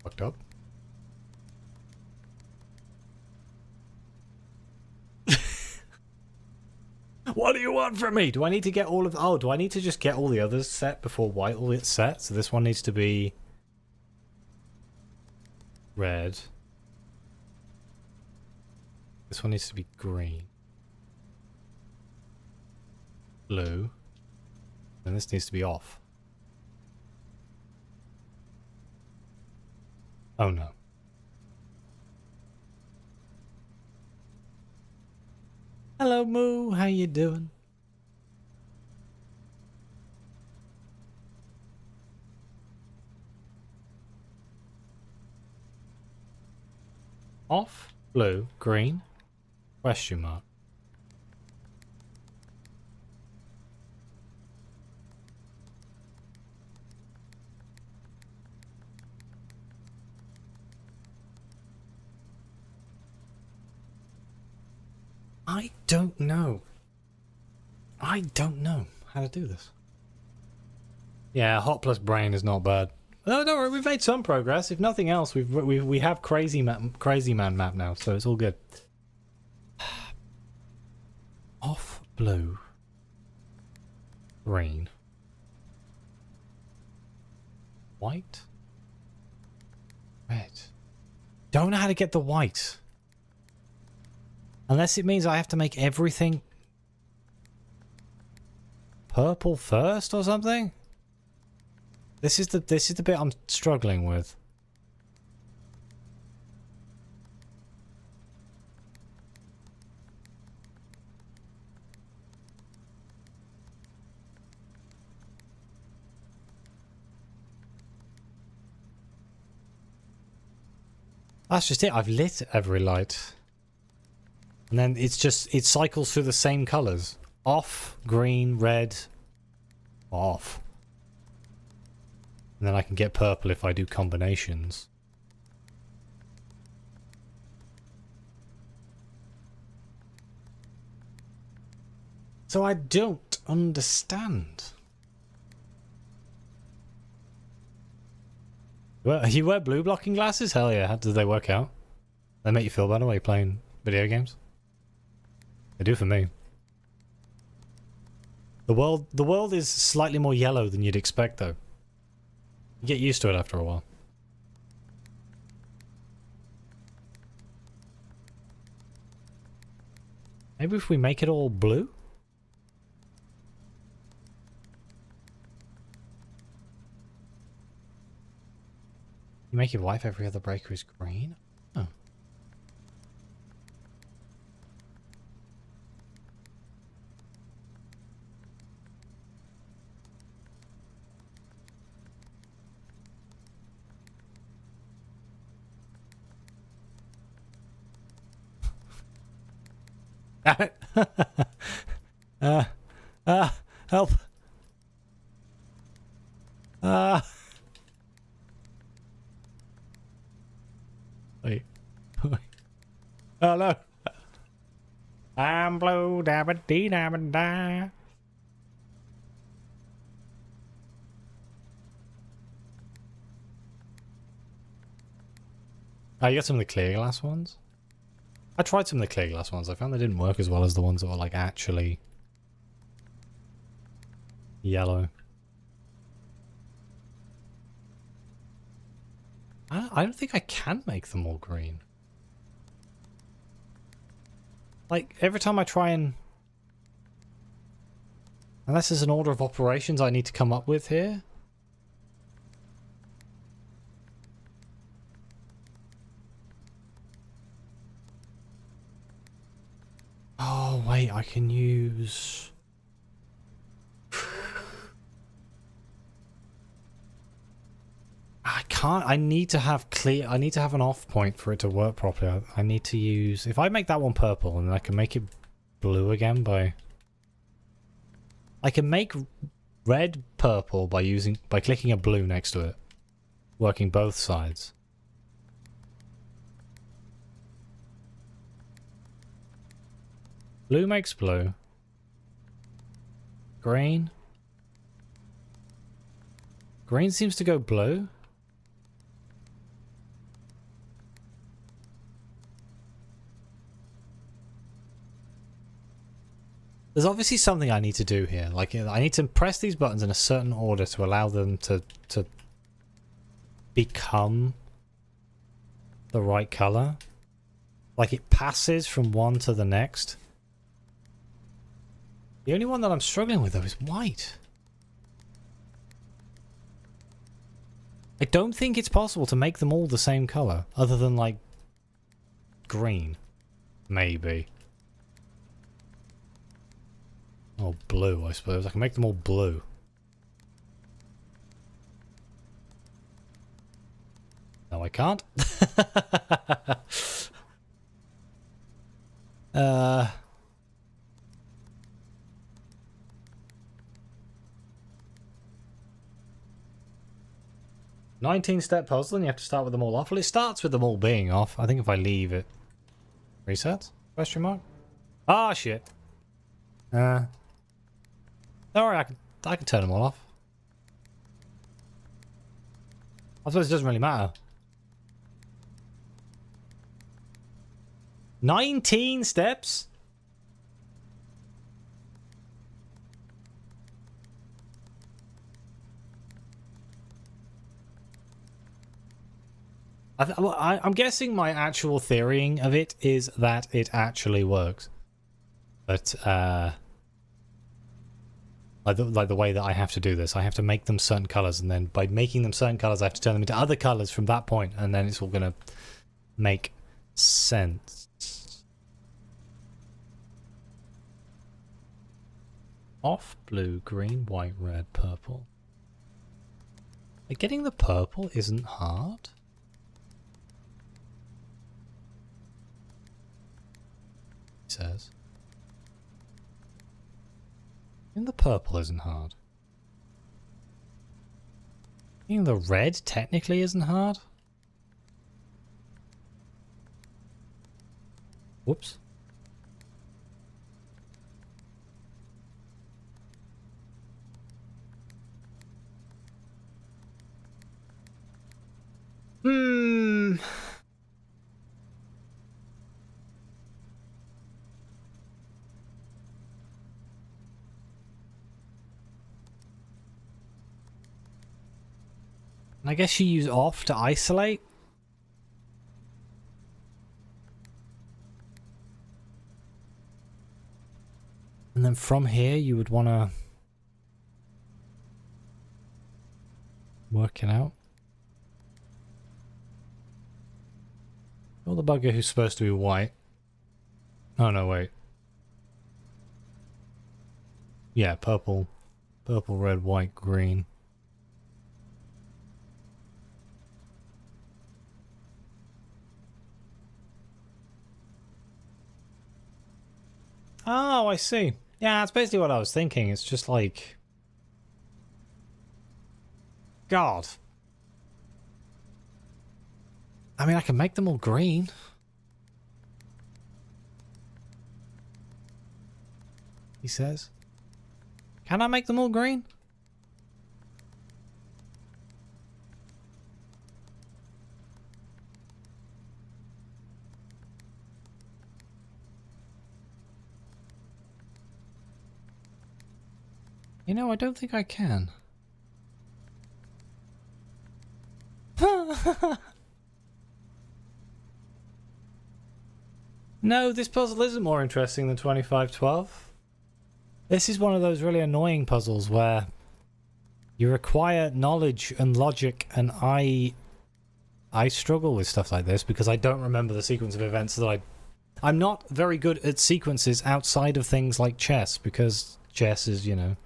Fucked up. What do you want from me? Do I need to get all of... Oh, do I need to just get all the others set before white will get set? So this one needs to be... red. This one needs to be green. Blue. And this needs to be off. Oh no. Hello Moo, how you doing? Off, blue, green, question mark. I don't know. I don't know how to do this. Yeah, hot plus brain is not bad. No, don't worry, we've made some progress. If nothing else, we have crazy man map now, so it's all good. Off blue, green, white, red. Don't know how to get the white. Unless it means I have to make everything purple first or something. This is the bit I'm struggling with. That's just it. I've lit every light. And then it's just, it cycles through the same colours. Off, green, red, off. And then I can get purple if I do combinations. So I don't understand. Well, you wear blue blocking glasses? Hell yeah. How do they work out? They make you feel better while you're playing video games? They do for me. The world is slightly more yellow than you'd expect though. You get used to it after a while. Maybe if we make it all blue? You make your wife every other breaker is green? Oh. Help. Wait. Oh no. I'm blue, dabba dee dabba da. Oh, you got some of the clear glass ones? I tried some of the clear glass ones. I found they didn't work as well as the ones that were like actually yellow. I don't think I can make them all green. Like, every time I try and... Unless there's an order of operations I need to come up with here. wait, I can use... I can't. I need to have clear. I need to have an off point for it to work properly. I need to use. If I make that one purple, and then I can make it blue again by. I can make red purple by clicking a blue next to it, working both sides. Blue makes blue. Green. Green seems to go blue. There's obviously something I need to do here. Like, I need to press these buttons in a certain order to allow them to become the right color. Like, it passes from one to the next. The only one that I'm struggling with, though, is white. I don't think it's possible to make them all the same color, other than, like, green. Maybe. Or blue, I suppose. I can make them all blue. No, I can't. 19-step puzzle, and you have to start with them all off. Well, it starts with them all being off. I think if I leave it... Reset? Question mark? Ah, shit. Don't worry, I can turn them all off. I suppose it doesn't really matter. 19 steps? I'm guessing my actual theorying of it is that it actually works. But, like the way that I have to do this, I have to make them certain colors, and then by making them certain colors, I have to turn them into other colors from that point, and then it's all gonna make sense. Off, blue, green, white, red, purple. Like, getting the purple isn't hard. He says. And the purple isn't hard. Even the red technically isn't hard. Whoops. I guess you use off to isolate. And then from here you would want to work it out. Or the bugger who's supposed to be white. Oh no, wait. Yeah, purple. Purple, red, white, green. Oh, I see. Yeah, that's basically what I was thinking. It's just like... God. I mean, I can make them all green. He says. Can I make them all green? You know, I don't think I can. No, this puzzle isn't more interesting than 2512. This is one of those really annoying puzzles where you require knowledge and logic, and I struggle with stuff like this because I don't remember the sequence of events that I I'm not very good at sequences outside of things like chess, because chess is, you know,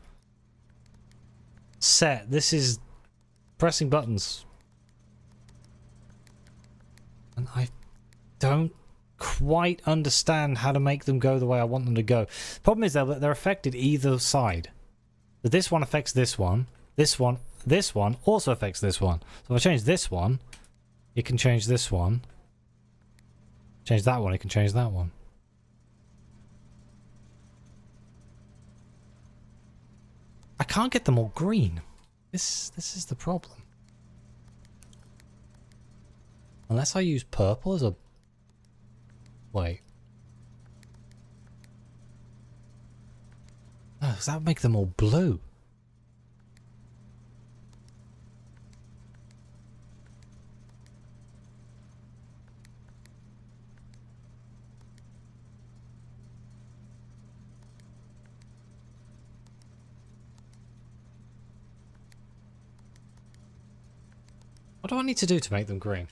set. This is pressing buttons. And I don't quite understand how to make them go the way I want them to go. Problem is, though, that they're affected either side. So this one affects this one. This one also affects this one. So if I change this one, it can change this one. Change that one, it can change that one. I can't get them all green. This is the problem. Unless I use purple as a... Wait. Oh, does that make them all blue? What do I need to do to make them green?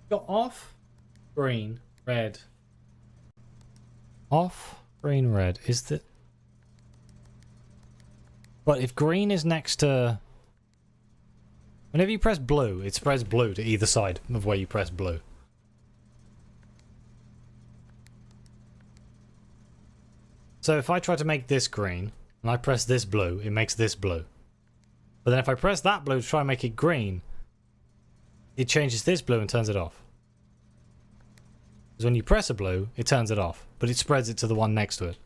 Got off, green, red. Off, green, red. Is that... But if green is next to... Whenever you press blue, it spreads blue to either side of where you press blue. So if I try to make this green, and I press this blue, it makes this blue. But then if I press that blue to try and make it green, it changes this blue and turns it off. Because when you press a blue, it turns it off, but it spreads it to the one next to it.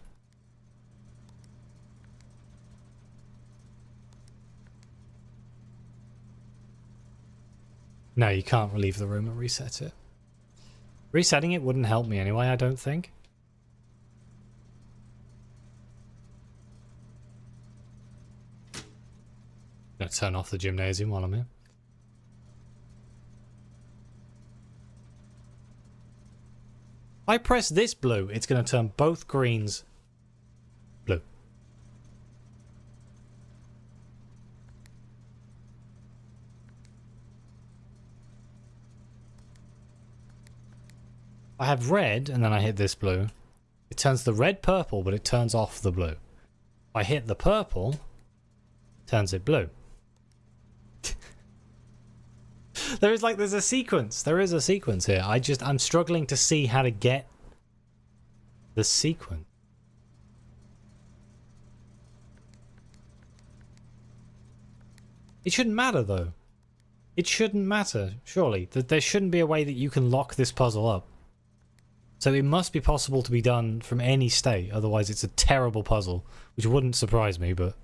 No, you can't leave the room and reset it. Resetting it wouldn't help me anyway, I don't think. I'm gonna turn off the gymnasium while I'm here. If I press this blue, it's going to turn both greens blue. I have red, and then I hit this blue. It turns the red purple, but it turns off the blue. If I hit the purple, it turns it blue. There's a sequence. There is a sequence here. I'm struggling to see how to get the sequence. It shouldn't matter, though. It shouldn't matter, surely. There shouldn't be a way that you can lock this puzzle up. So it must be possible to be done from any state, otherwise it's a terrible puzzle, which wouldn't surprise me, but...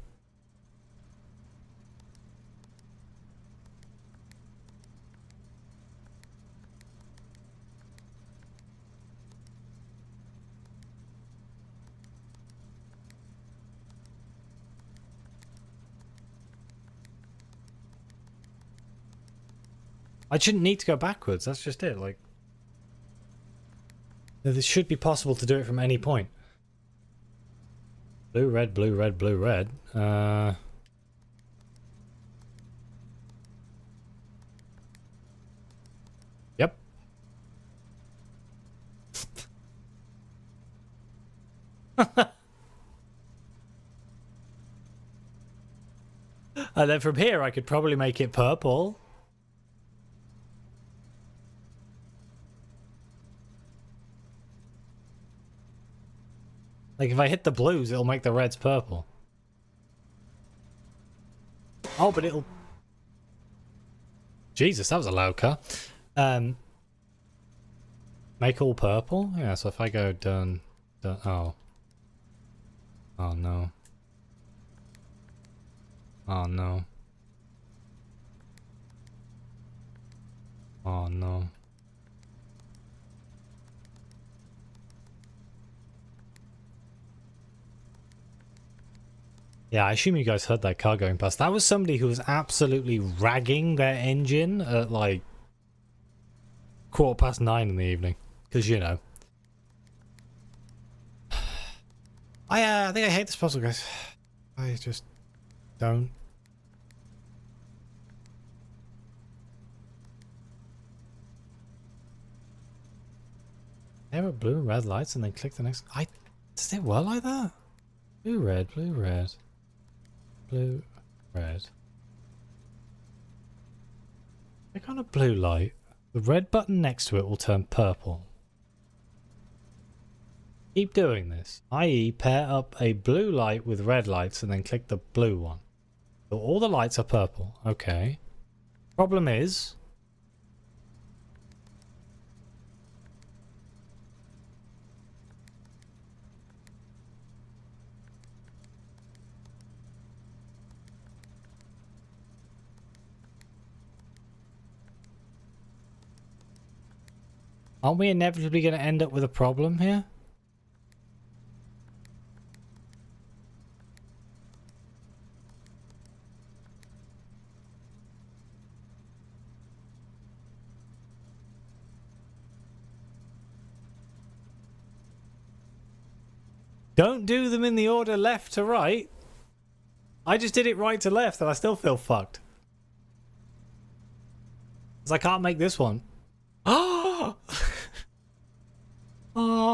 I shouldn't need to go backwards, that's just it, like... This should be possible to do it from any point. Blue, red, blue, red, blue, red. Yep. And then from here I could probably make it purple. Like, if I hit the blues, it'll make the reds purple. Oh, but it'll... Jesus, that was a loud car. Make all purple? Yeah, so if I go done... Oh. Oh, no. Oh, no. Oh, no. Yeah, I assume you guys heard that car going past. That was somebody who was absolutely ragging their engine at like 9:15 in the evening. Because, you know. I think I hate this puzzle, guys. I just don't There are blue and red lights and then click the next. Does it work like that? Blue, red, blue, red. Blue, red. Click on a blue light. The red button next to it will turn purple. Keep doing this, i.e. pair up a blue light with red lights and then click the blue one. So all the lights are purple. Okay. Problem is... aren't we inevitably going to end up with a problem here? Don't do them in the order left to right. I just did it right to left and I still feel fucked. Because I can't make this one. Oh! Oh!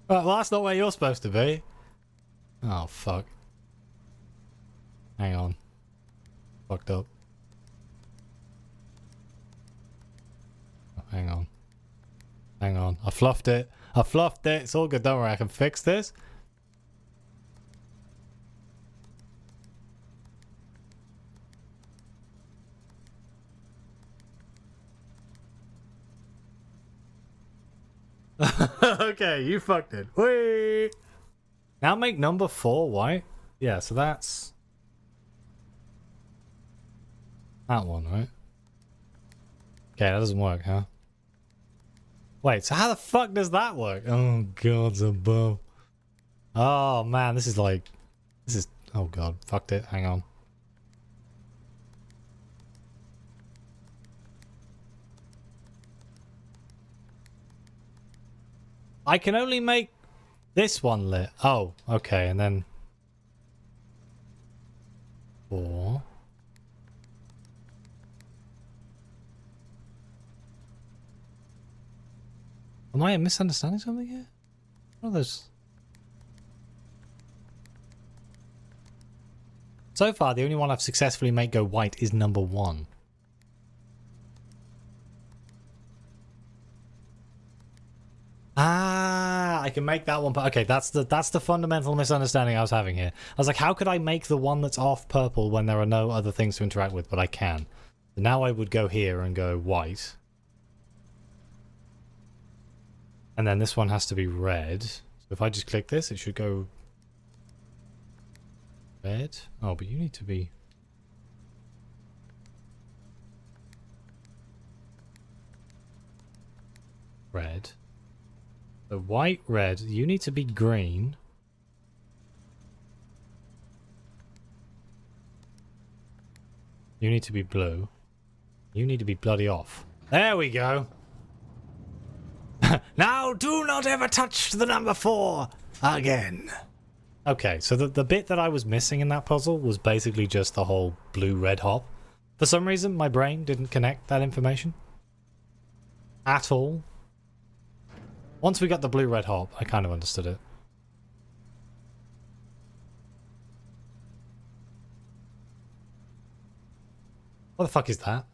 Right, well, that's not where you're supposed to be. Oh, fuck. Hang on. Fucked up. Oh, hang on. Hang on. I fluffed it. I fluffed it. It's all good. Don't worry. I can fix this. Okay, you fucked it. Whee! Now make number 4 white. Yeah, so that's... that one, right? Okay, that doesn't work, huh? Wait, so how the fuck does that work? Oh, God's above. Oh, man, this is like... this is... oh, God. Fucked it. Hang on. I can only make this one lit. Oh, okay, and then... 4... am I misunderstanding something here? What are those? So far, the only one I've successfully made go white is number 1. Ah, I can make that one. Okay, that's the fundamental misunderstanding I was having here. I was like, how could I make the one that's off purple when there are no other things to interact with? But I can. So now I would go here and go white. And then this one has to be red. So if I just click this, it should go red. Oh, but you need to be... red. So white, red. You need to be green. You need to be blue. You need to be bloody off. There we go. Now do not ever touch the number 4 again. Okay, so the bit that I was missing in that puzzle was basically just the whole blue-red hop. For some reason, my brain didn't connect that information at all. Once we got the blue-red hop, I kind of understood it. What the fuck is that?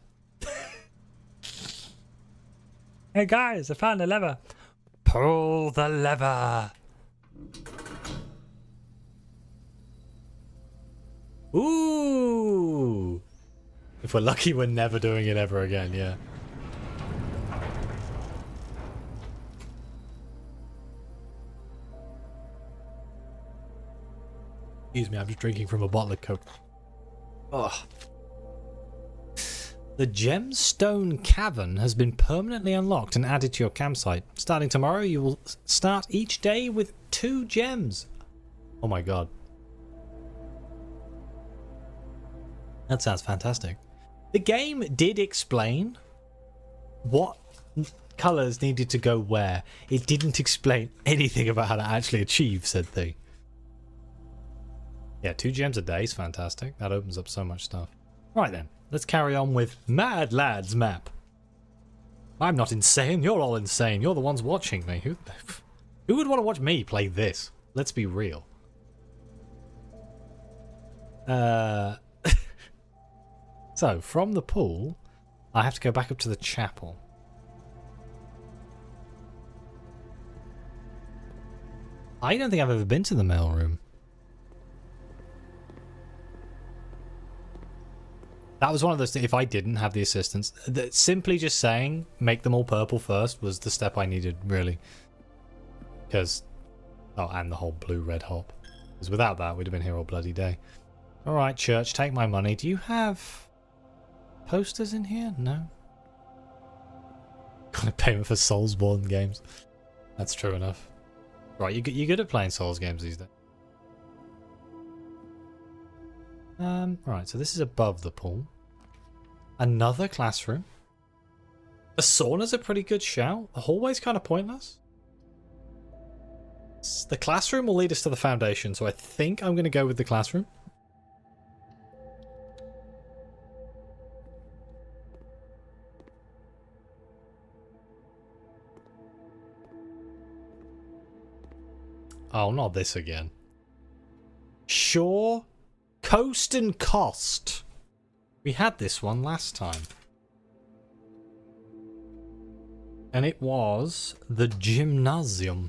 Hey guys, I found a lever. Pull the lever. Ooh. If we're lucky, we're never doing it ever again, yeah. Excuse me, I'm just drinking from a bottle of Coke. Ugh. The Gemstone Cavern has been permanently unlocked and added to your campsite. Starting tomorrow, you will start each day with 2 gems. Oh my god. That sounds fantastic. The game did explain what colours needed to go where. It didn't explain anything about how to actually achieve said thing. Yeah, 2 gems a day is fantastic. That opens up so much stuff. Right then. Let's carry on with Mad Lad's map. I'm not insane. You're all insane. You're the ones watching me. Who would want to watch me play this? Let's be real. So, from the pool, I have to go back up to the chapel. I don't think I've ever been to the mailroom. That was one of those things, if I didn't have the assistance, simply just saying, make them all purple first was the step I needed, really. Because, oh, and the whole blue-red hop. Because without that, we'd have been here all bloody day. Alright, church, take my money. Do you have posters in here? No? Kind of payment for Soulsborne games. That's true enough. Right, you're good at playing Souls games these days. Right, so this is above the pool. Another classroom. A sauna's a pretty good shout. The hallway's kind of pointless. The classroom will lead us to the foundation, so I think I'm going to go with the classroom. Oh, not this again. Shore, Coast and Cost. We had this one last time. And it was the gymnasium.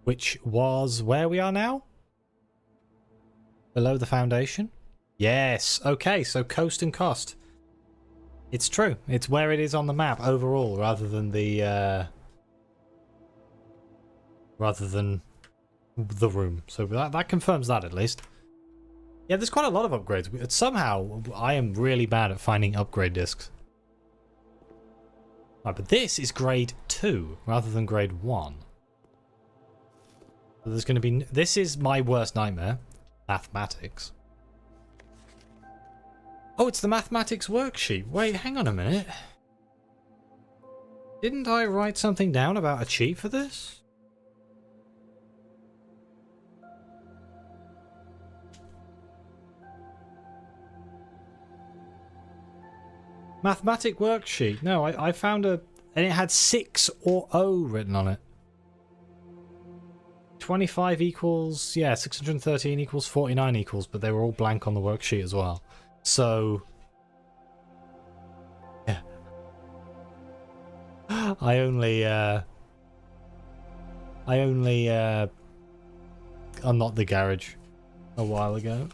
Which was where we are now? Below the foundation? Yes. Okay, so Coast and Cost. It's true. It's where it is on the map overall, rather than the room. So that confirms that at least. Yeah, there's quite a lot of upgrades. Somehow, I am really bad at finding upgrade discs. Right, but this is grade 2 rather than grade 1. So there's going to be... This is my worst nightmare. Mathematics. Oh, it's the mathematics worksheet. Wait, hang on a minute. Didn't I write something down about a cheat for this? Mathematic worksheet. No, I found a... And it had 6 or O written on it. 25 equals... Yeah, 613 equals 49 equals, but they were all blank on the worksheet as well. So... Yeah. I only unlocked the garage a while ago.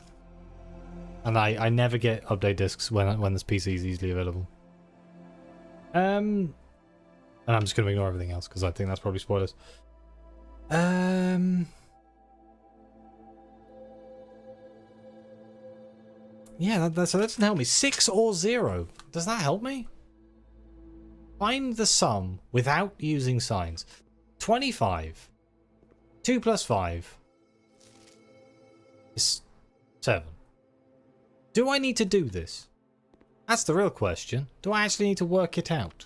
And I never get update discs when this PC is easily available. And I'm just going to ignore everything else because I think that's probably spoilers. Yeah, so that doesn't help me. 6 or 0. Does that help me? Find the sum without using signs. 25. 2 plus 5 is 7. Do I need to do this? That's the real question. Do I actually need to work it out?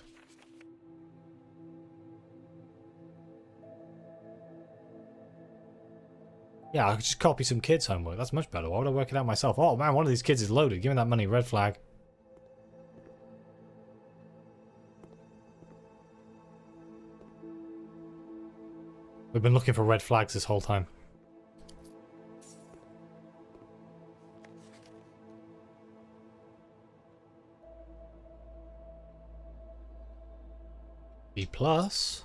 Yeah, I could just copy some kids' homework. That's much better. Why would I work it out myself? Oh man, one of these kids is loaded. Give me that money. Red flag. We've been looking for red flags this whole time. B plus.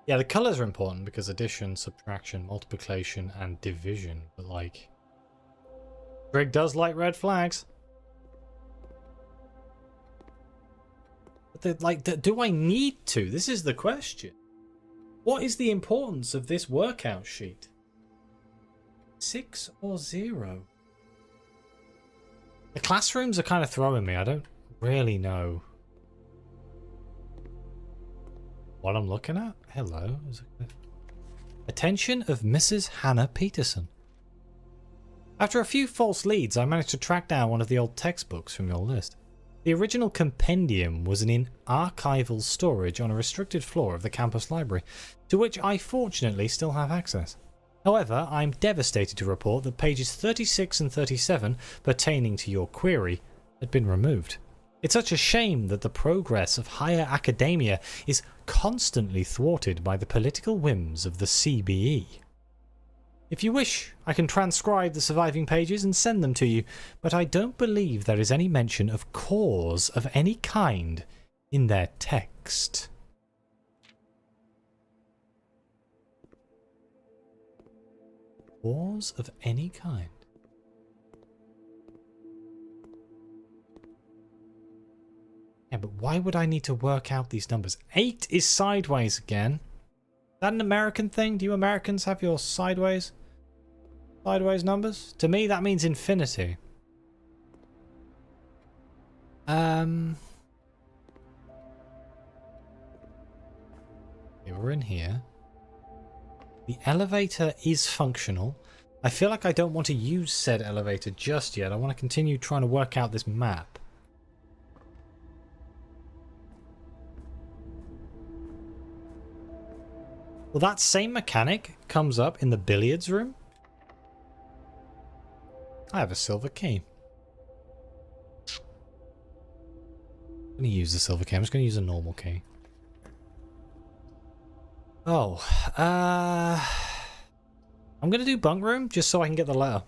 Yeah, the colors are important because addition, subtraction, multiplication, and division. But like, Greg does like red flags. But like, do I need to? This is the question. What is the importance of this workout sheet? 6 or 0? The classrooms are kind of throwing me. I don't really know what I'm looking at. Hello. Attention of Mrs. Hannah Peterson. After a few false leads, I managed to track down one of the old textbooks from your list. The original compendium was in archival storage on a restricted floor of the campus library, to which I fortunately still have access. However, I'm devastated to report that pages 36 and 37 pertaining to your query had been removed. It's such a shame that the progress of higher academia is constantly thwarted by the political whims of the CBE. If you wish, I can transcribe the surviving pages and send them to you, but I don't believe there is any mention of cause of any kind in their text. Cause of any kind. Yeah, but why would I need to work out these numbers? 8 is sideways again. Is that an American thing? Do you Americans have your sideways numbers? To me, that means infinity. Okay, we're in here. The elevator is functional. I feel like I don't want to use said elevator just yet. I want to continue trying to work out this map. Well, that same mechanic comes up in the billiards room. I have a silver key. I'm going to use the silver key. I'm just going to use a normal key. Oh, I'm going to do bunk room just so I can get the letter.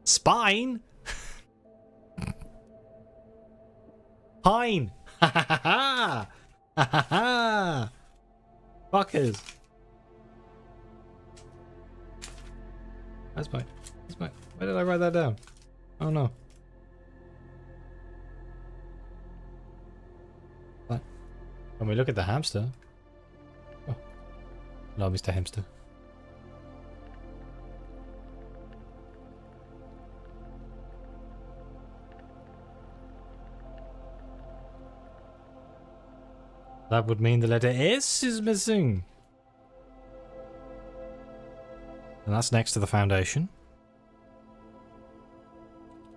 Spine? Pine! Ha ha ha! Ha ha ha! Fuckers! Where's my... Where did I write that down? Oh no. What? When we look at the hamster... Oh. Hello, Mr. Hamster. That would mean the letter S is missing. And that's next to the foundation.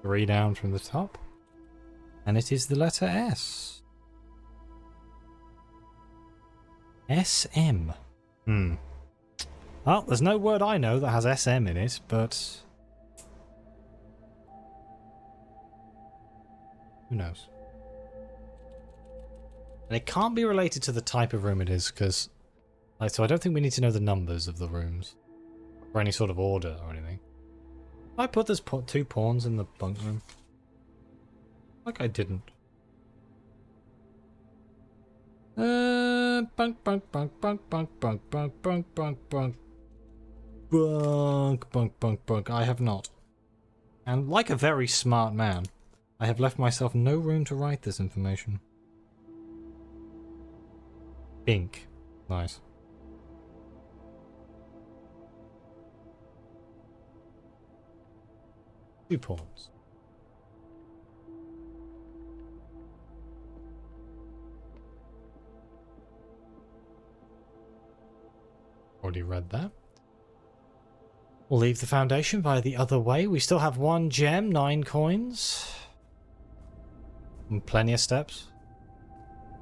3 down from the top. And it is the letter S. SM. Well, there's no word I know that has SM in it, but... who knows? And it can't be related to the type of room it is, because... so I don't think we need to know the numbers of the rooms. Or any sort of order or anything. I put there's 2 pawns in the bunk room. Like I didn't. Bunk. I have not. And like a very smart man, I have left myself no room to write this information. Pink. Nice. Two pawns. Already read that. We'll leave the foundation via the other way. We still have 1 gem, 9 coins. And plenty of steps.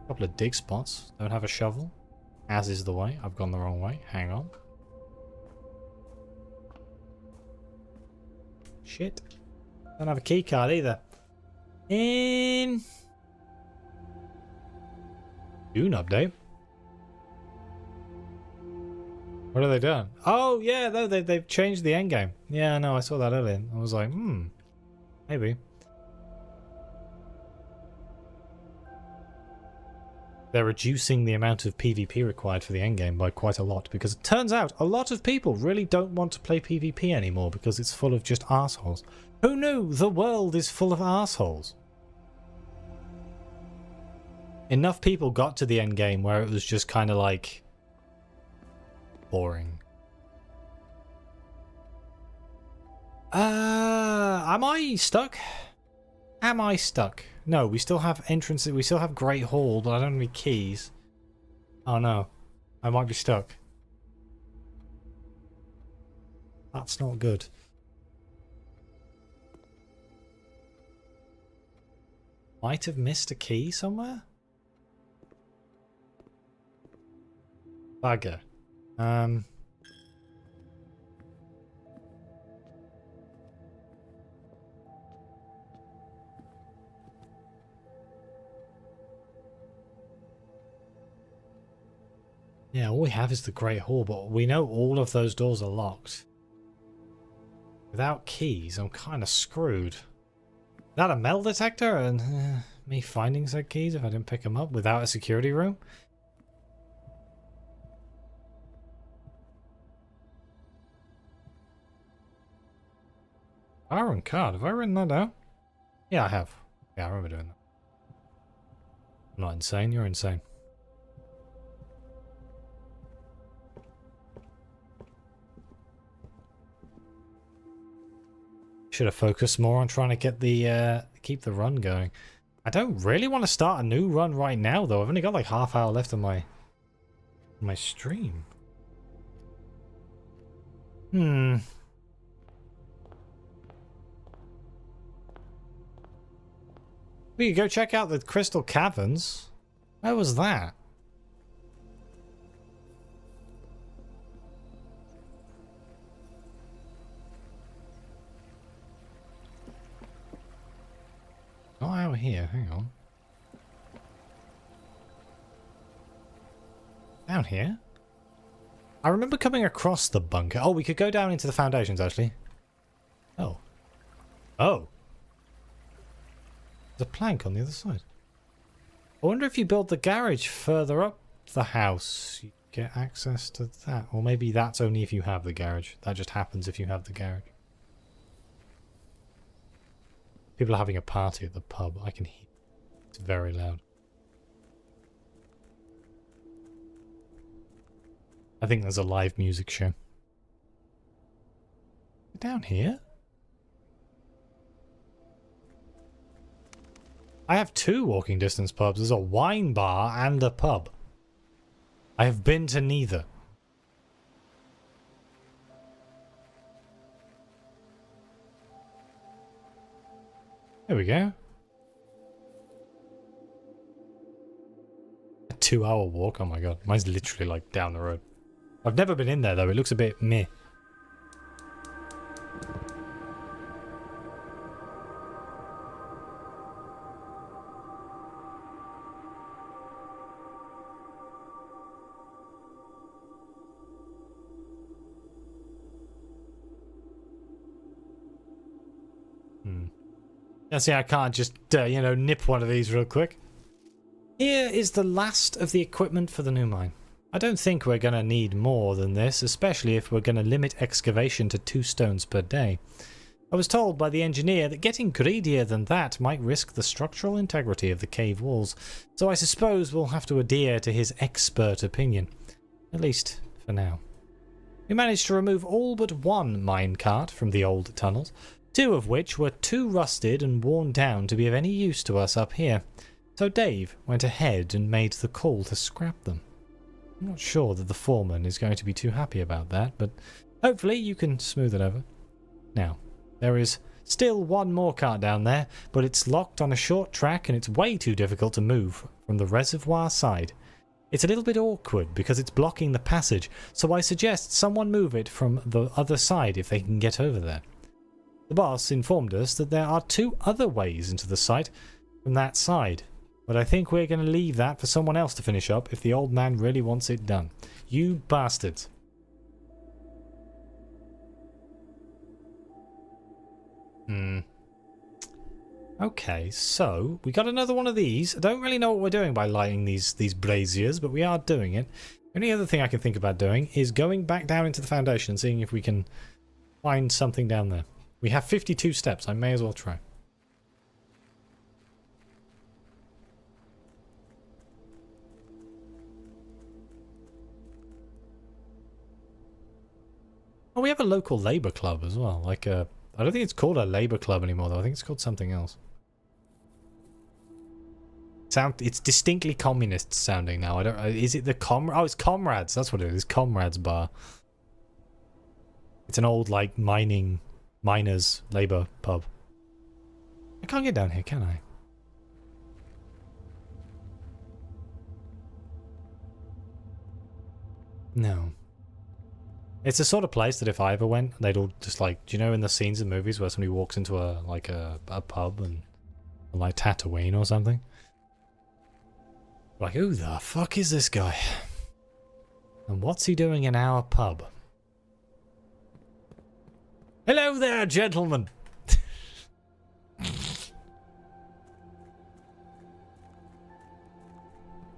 A couple of dig spots. Don't have a shovel. As is the way. I've gone the wrong way. Hang on. Shit. Don't have a key card either. In Dune update. What have they done? Oh yeah, they've changed the endgame. Yeah, no, I saw that earlier. I was like, maybe. They're reducing the amount of PvP required for the endgame by quite a lot, because it turns out a lot of people really don't want to play PvP anymore because it's full of just assholes. Who knew the world is full of assholes? Enough people got to the endgame where it was just kind of like boring. Am I stuck? Am I stuck? No, we still have entrances. We still have Great Hall, but I don't have any keys. Oh no. I might be stuck. That's not good. Might have missed a key somewhere? Bugger. Yeah, all we have is the Great Hall, but we know all of those doors are locked. Without keys, I'm kind of screwed. Without a metal detector and me finding said keys if I didn't pick them up without a security room. Iron card, have I written that down? Yeah, I have. Yeah, I remember doing that. I'm not insane, you're insane. Should have focused more on trying to get the keep the run going. I don't really want to start a new run right now though. I've only got like half hour left on my stream. We could go check out the Crystal Caverns. Where was that? Not out here, hang on. Down here? I remember coming across the bunker. Oh, we could go down into the foundations, actually. Oh. Oh. There's a plank on the other side. I wonder if you build the garage further up the house, you get access to that. Or maybe that's only if you have the garage. That just happens if you have the garage. People are having a party at the pub. I can hear it. It's very loud. I think there's a live music show. Down here? I have 2 walking distance pubs. There's a wine bar and a pub. I have been to neither. There we go. A 2-hour walk? Oh my god. Mine's literally like down the road. I've never been in there though. It looks a bit meh. Yeah, see, I can't just, you know, nip one of these real quick. Here is the last of the equipment for the new mine. I don't think we're going to need more than this, especially if we're going to limit excavation to 2 stones per day. I was told by the engineer that getting greedier than that might risk the structural integrity of the cave walls, so I suppose we'll have to adhere to his expert opinion. At least, for now. We managed to remove all but 1 minecart from the old tunnels, 2 of which were too rusted and worn down to be of any use to us up here, so Dave went ahead and made the call to scrap them. I'm not sure that the foreman is going to be too happy about that, but hopefully you can smooth it over. Now, there is still 1 more cart down there, but it's locked on a short track and it's way too difficult to move from the reservoir side. It's a little bit awkward because it's blocking the passage, so I suggest someone move it from the other side if they can get over there. The boss informed us that there are 2 other ways into the site from that side, but I think we're going to leave that for someone else to finish up if the old man really wants it done. You bastards. Okay, so we got another one of these. I don't really know what we're doing by lighting these braziers, but we are doing it. The only other thing I can think about doing is going back down into the foundation and seeing if we can find something down there. We have 52 steps. I may as well try. Oh, we have a local labour club as well. Like a, I don't think it's called a labour club anymore though. I think it's called something else. It's distinctly communist sounding now. I don't. Is it the Oh, it's Comrades. That's what it is. Comrades Bar. It's an old like miners labour pub. I can't get down here, can I? No. It's the sort of place that if I ever went, they'd all just like, do you know in the scenes in movies where somebody walks into a pub and like Tatooine or something? Like, who the fuck is this guy? And what's he doing in our pub? Hello there, gentlemen.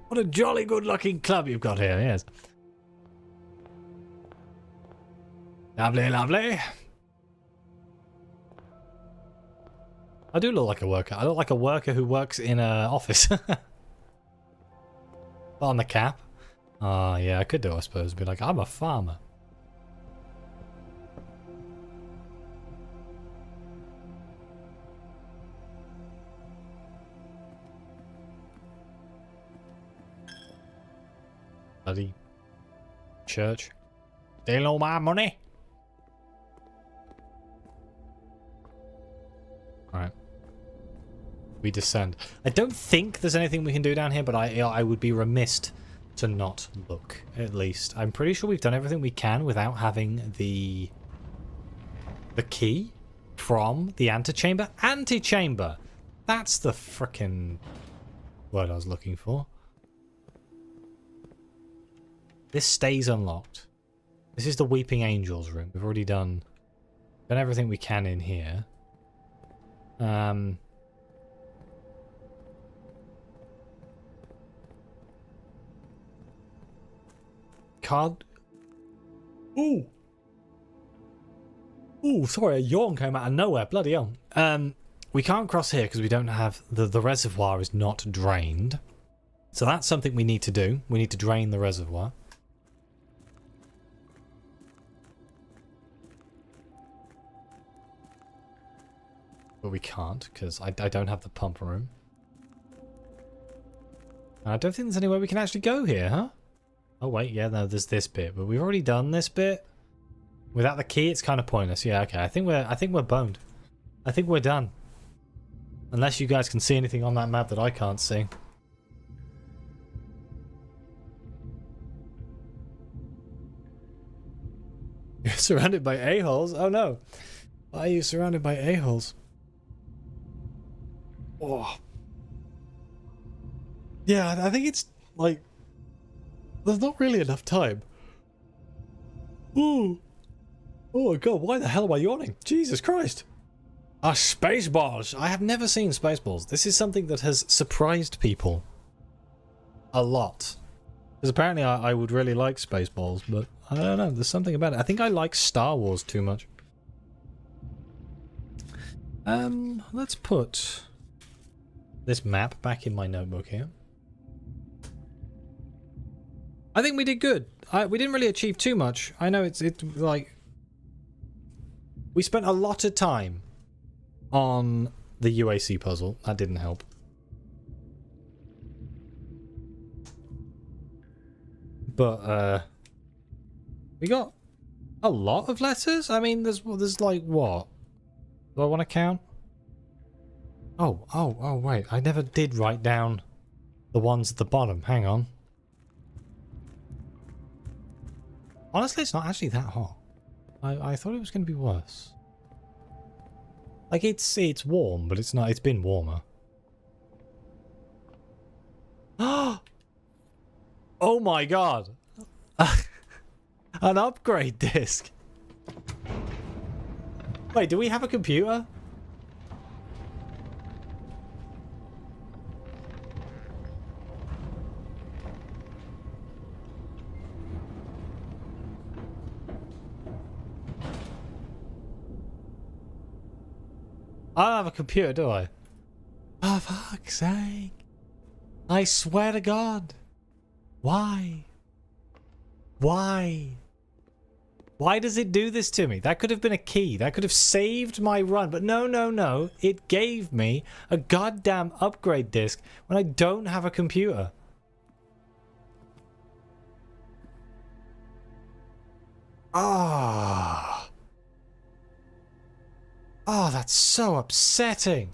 What a jolly good-looking club you've got here, yes. Lovely, lovely. I do look like a worker. I look like a worker who works in an office. On the cap. Ah, yeah, I could do, I suppose. Be like, I'm a farmer. Bloody church. Steal all my money. Alright. We descend. I don't think there's anything we can do down here, but I would be remiss to not look, at least. I'm pretty sure we've done everything we can without having the key from the antechamber. Antechamber! That's the frickin' word I was looking for. This stays unlocked. This is the Weeping Angels room. We've already done everything we can in here. Card. Ooh. Ooh, sorry, a yawn came out of nowhere. Bloody hell. We can't cross here because we don't have the reservoir is not drained. So that's something we need to do. We need to drain the reservoir. But we can't because I don't have the pump room. I don't think there's any way we can actually go here, huh? Oh wait, yeah, no, there's this bit, but we've already done this bit. Without the key, it's kind of pointless. Yeah, okay. I think we're boned. I think we're done. Unless you guys can see anything on that map that I can't see. You're surrounded by a-holes? Oh no. Why are you surrounded by a-holes? Oh. Yeah, I think it's like there's not really enough time. Ooh. Oh god, why the hell am I yawning? Jesus Christ. Spaceballs! I have never seen Spaceballs. This is something that has surprised people a lot. Because apparently I would really like Spaceballs, but I don't know, there's something about it. I think I like Star Wars too much. Let's put this map back in my notebook here. I think we did good. We didn't really achieve too much. I know it's like we spent a lot of time on the UAC puzzle. That didn't help. But we got a lot of letters. I mean, there's like what? Do I want to count? Oh wait, I never did write down the ones at the bottom. Hang on. Honestly, it's not actually that hot. I thought it was going to be worse. Like, it's warm, but it's not. It's been warmer. Oh my god! An upgrade disc! Wait, do we have a computer? I don't have a computer, do I? Oh, fuck's sake. I swear to God. Why? Why? Why does it do this to me? That could have been a key. That could have saved my run. But no, no, no. It gave me a goddamn upgrade disc when I don't have a computer. Ah. Oh, that's so upsetting.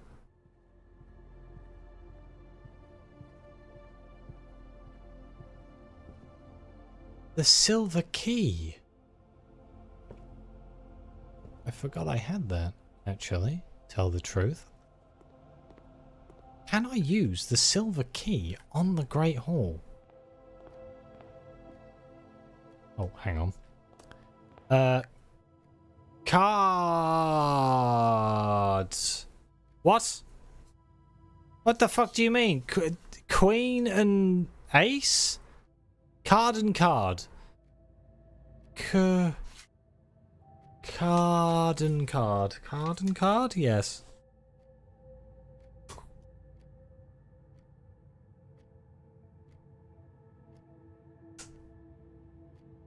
The silver key. I forgot I had that, actually. Tell the truth. Can I use the silver key on the Great Hall? Oh, hang on. Cards. What? What the fuck do you mean? Queen and ace? Card and card. Card and card. Card and card? Yes.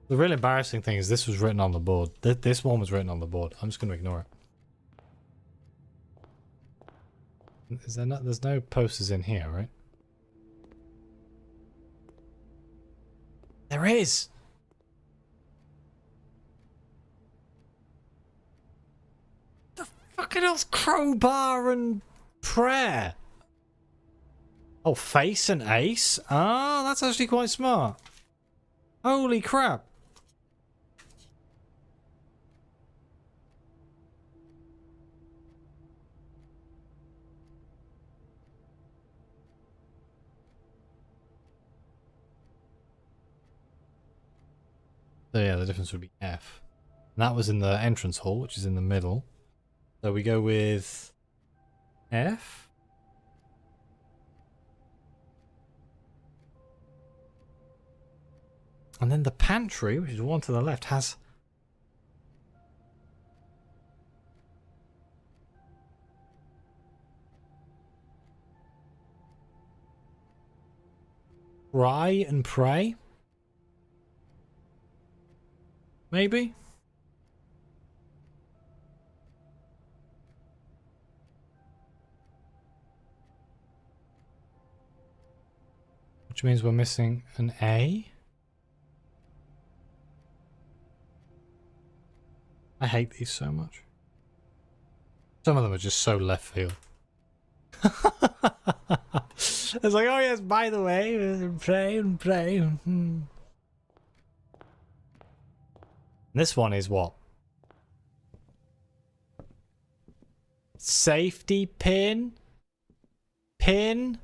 The real embarrassing thing is this was written on the board. This one was written on the board. I'm just going to ignore it. Is there not? There's no posters in here, right? There is! The fucking hell's crowbar and prayer? Oh, face and ace? Ah, that's actually quite smart. Holy crap. So yeah, the difference would be F. And that was in the entrance hall, which is in the middle. So we go with F. And then the pantry, which is one to the left, has... Cry and pray? Maybe? Which means we're missing an A. I hate these so much. Some of them are just so left field. It's like, oh yes, by the way, pray and pray. And this one is what? Safety pin? Pin?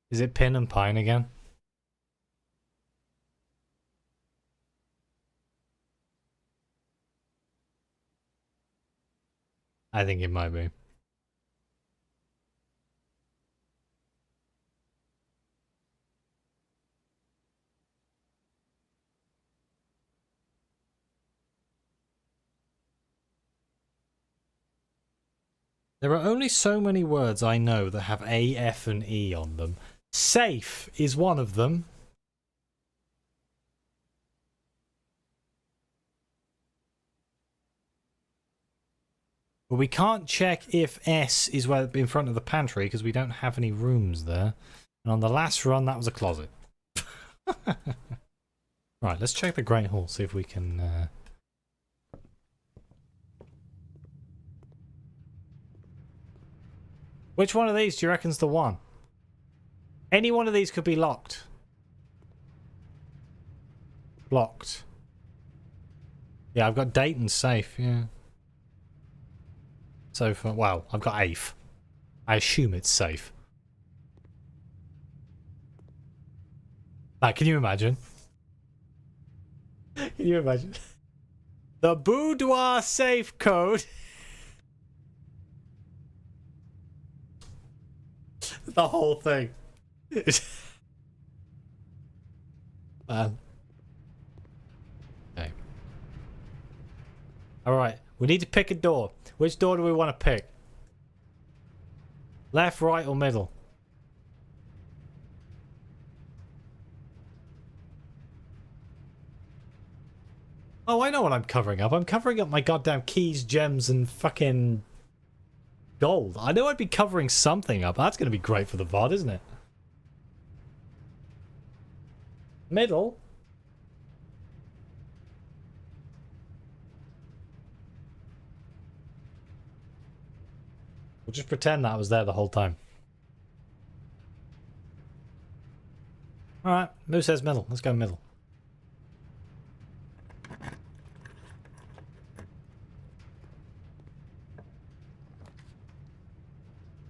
Is it pin and pine again? I think it might be. There are only so many words I know that have A, F, and E on them. Safe is one of them. But we can't check if S is where in front of the pantry because we don't have any rooms there. And on the last run, that was a closet. Right, let's check the Great Hall, see if we can... Which one of these do you reckon's the one? Any one of these could be locked. Locked. Yeah, I've got Dayton safe, yeah. So for, well, I've got AIF. I assume it's safe. Can you imagine? Can you imagine? The boudoir safe code. The whole thing. Man. Okay. Alright, we need to pick a door. Which door do we want to pick? Left, right, or middle? Oh, I know what I'm covering up. I'm covering up my goddamn keys, gems, and fucking gold. I know I'd be covering something up. That's going to be great for the VOD, isn't it? Middle? We'll just pretend that was there the whole time. Alright, Moo says middle. Let's go middle.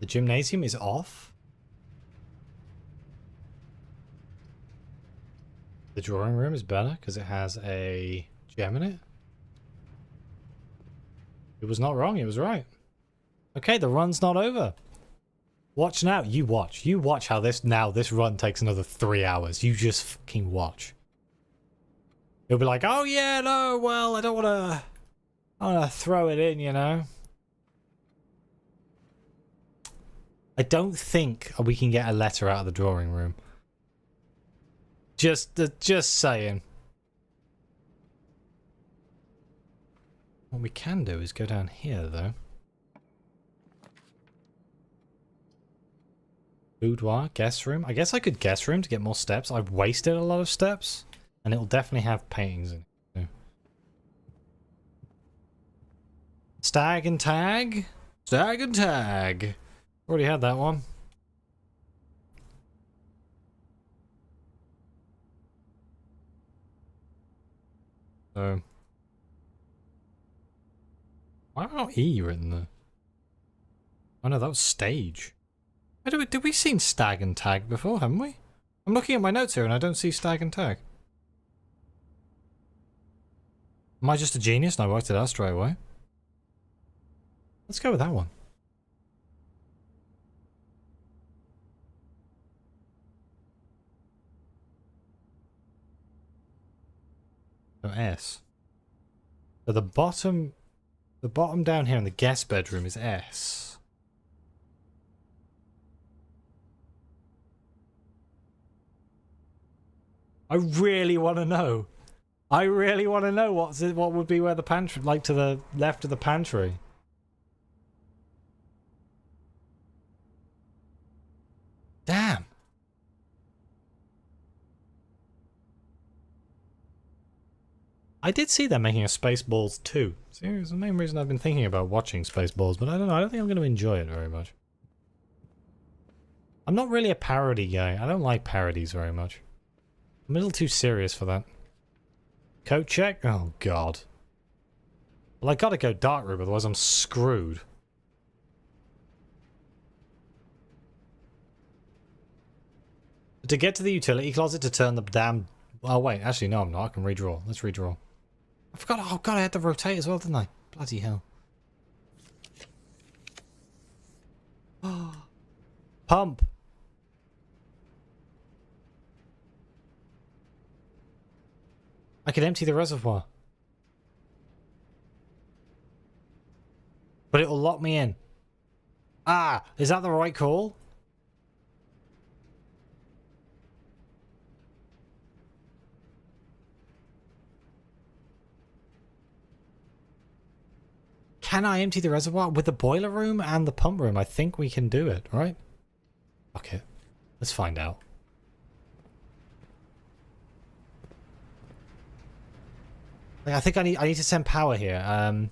The gymnasium is off? The drawing room is better because it has a gem in it. It was not wrong, it was right. Okay, the run's not over. Watch now. You watch. You watch how this run takes another 3 hours. You just fucking watch. You'll be like, oh yeah, no, well, I wanna throw it in, you know. I don't think we can get a letter out of the drawing room. Just saying. What we can do is go down here, though. Boudoir, guest room. I guess I could guest room to get more steps. I've wasted a lot of steps, and it'll definitely have paintings in it. Too. Stag and tag. Stag and tag. Already had that one. So, why not E written there? Oh no, that was stage. Did we seen stag and tag before, haven't we? I'm looking at my notes here and I don't see stag and tag. Am I just a genius and I worked it out straight away? Let's go with that one. So S. So the bottom down here in the guest bedroom is S. I really want to know. I really want to know what would be where the pantry, like to the left of the pantry. Damn. I did see them making a Spaceballs 2. See, it's the main reason I've been thinking about watching Spaceballs, but I don't know. I don't think I'm going to enjoy it very much. I'm not really a parody guy. I don't like parodies very much. I'm a little too serious for that. Coat check? Oh, God. Well, I gotta go dark room, otherwise I'm screwed. To get to the utility closet to turn the damn... Oh, wait. Actually, no, I'm not. I can redraw. Let's redraw. I forgot. Oh, God, I had to rotate as well, didn't I? Bloody hell. Pump. I could empty the reservoir. But it'll lock me in. Ah, is that the right call? Can I empty the reservoir? With the boiler room and the pump room, I think we can do it, right? Okay, let's find out. I think I need to send power here.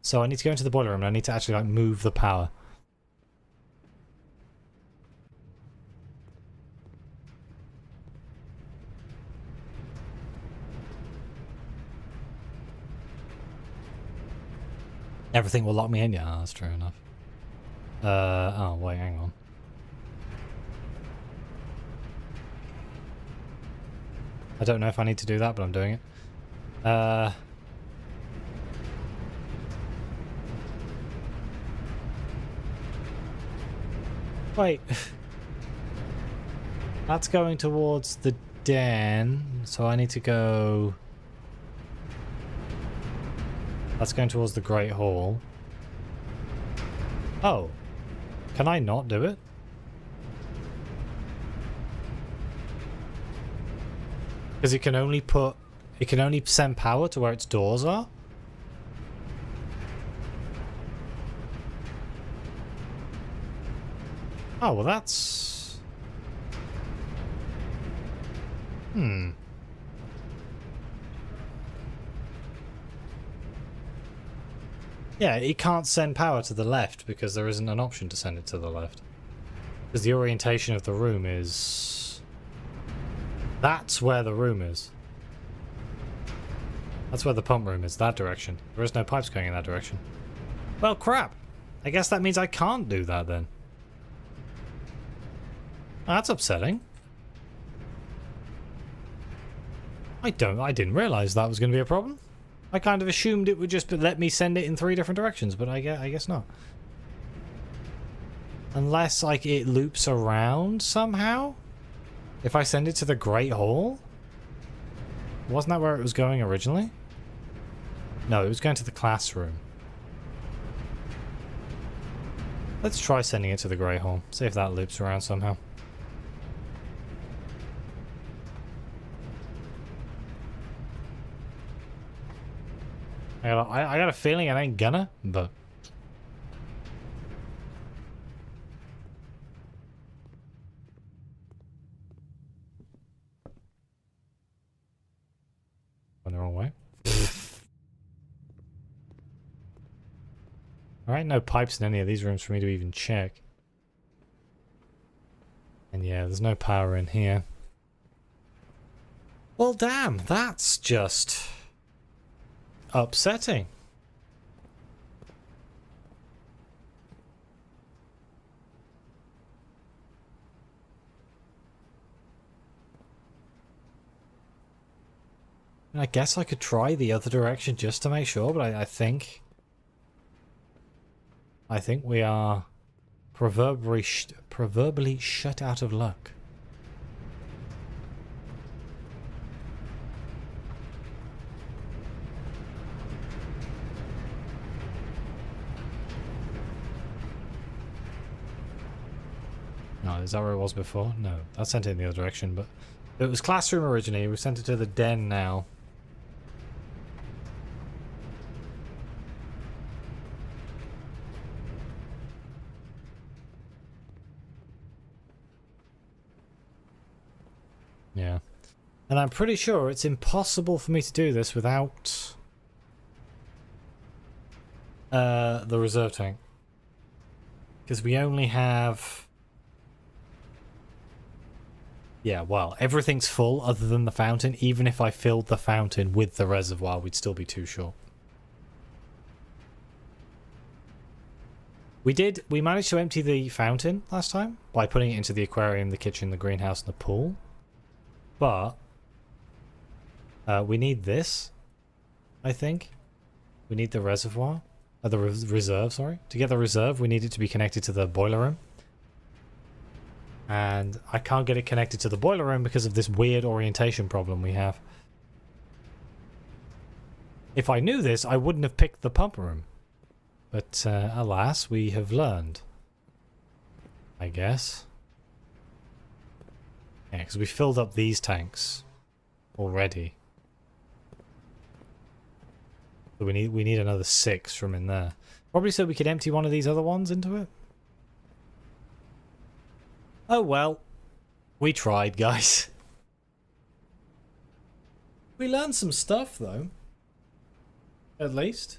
So I need to go into the boiler room and I need to actually like move the power. Everything will lock me in. Yeah, that's true enough. Oh wait, hang on. I don't know if I need to do that, but I'm doing it. Wait. That's going towards the den, so I need to go... That's going towards the Great Hall. Oh. Can I not do it? Because it can only send power to where its doors are? Oh, well that's... Yeah, it can't send power to the left because there isn't an option to send it to the left. Because the orientation of the room is... That's where the room is. That's where the pump room is, that direction. There is no pipes going in that direction. Well, crap. I guess that means I can't do that then. That's upsetting. I didn't realise that was going to be a problem. I kind of assumed it would just let me send it in 3 different directions, but I guess not. Unless, like, it loops around somehow? If I send it to the Great Hall? Wasn't that where it was going originally? No, it was going to the classroom. Let's try sending it to the Great Hall. See if that loops around somehow. I got a feeling it ain't gonna, but... Went the wrong way. Alright, no pipes in any of these rooms for me to even check. And yeah, there's no power in here. Well, damn, that's just... upsetting. I guess I could try the other direction just to make sure, but I think we are proverbially shut out of luck. No, is that where it was before? No, that sent it in the other direction, but it was classroom originally. We sent it to the den now. Yeah. And I'm pretty sure it's impossible for me to do this without the reserve tank. Because we only have... Yeah, well, everything's full other than the fountain. Even if I filled the fountain with the reservoir, we'd still be too short. We managed to empty the fountain last time by putting it into the aquarium, the kitchen, the greenhouse, and the pool. But we need this, I think. We need the reservoir. The reserve, sorry. To get the reserve, we need it to be connected to the boiler room. And I can't get it connected to the boiler room because of this weird orientation problem we have. If I knew this, I wouldn't have picked the pump room. But alas, we have learned. I guess. Yeah, because we filled up these tanks already. So we need another 6 from in there. Probably so we could empty one of these other ones into it. Oh well, we tried, guys. We learned some stuff, though. At least.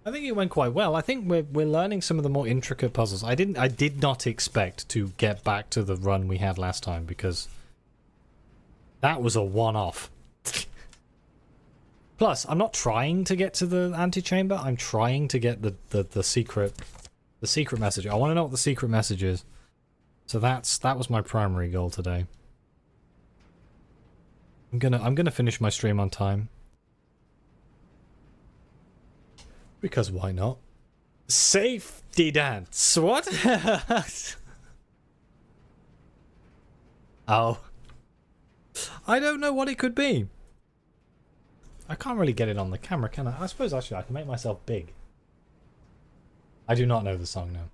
I think it went quite well. I think we're learning some of the more intricate puzzles. I did not expect to get back to the run we had last time, because that was a one-off. Plus, I'm not trying to get to the antechamber. I'm trying to get the secret message. I want to know what the secret message is. So that was my primary goal today. I'm gonna finish my stream on time. Because why not? Safety dance. What? Oh. I don't know what it could be. I can't really get it on the camera, can I? I suppose actually I can make myself big. I do not know the song now.